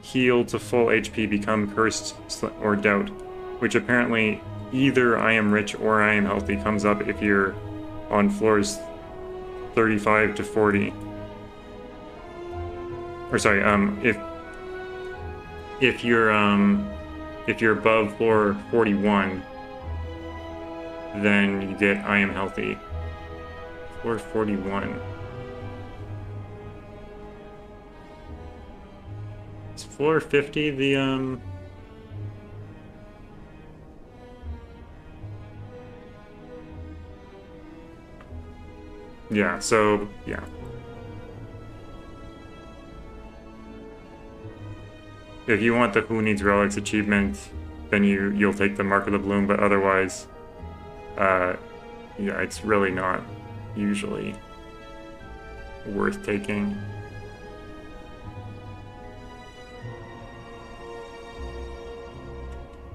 Heal to full HP, become cursed or doubt, which apparently either I Am Rich or I Am Healthy comes up if you're on floors 35 to 40. Or sorry, if if you're above floor 41, then you get I am healthy. Floor 41. Is floor 50 the yeah, so yeah. If you want the Who Needs Relics achievement, then you'll take the Mark of the Bloom, but otherwise, yeah, it's really not usually worth taking.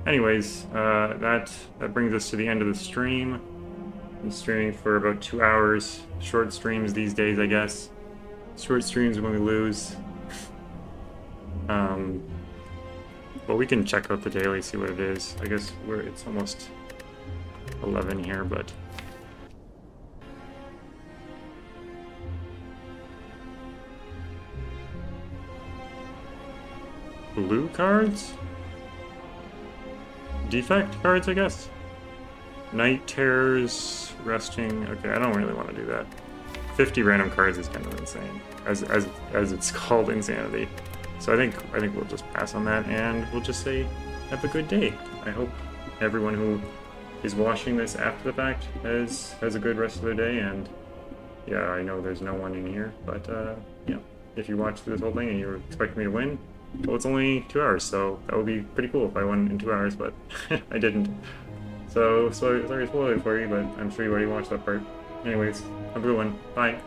Anyways, that brings us to the end of the stream. I'm streaming for about 2 hours. Short streams these days, I guess. Short streams when we lose. But we can check out the daily, see what it is. I guess it's almost 11 here, but blue cards? Defect cards, I guess? Night Terrors, Resting. Okay, I don't really want to do that. 50 random cards is kind of insane, as it's called, insanity. So I think we'll just pass on that, and we'll just say have a good day. I hope everyone who is watching this after the fact has a good rest of their day. And yeah, I know there's no one in here, but yeah, if you watch this whole thing and you expect me to win, well, it's only 2 hours, so that would be pretty cool if I won in 2 hours, but I didn't. So sorry to spoil it for you, but I'm sure you already watched that part. Anyways, have a good one. Bye.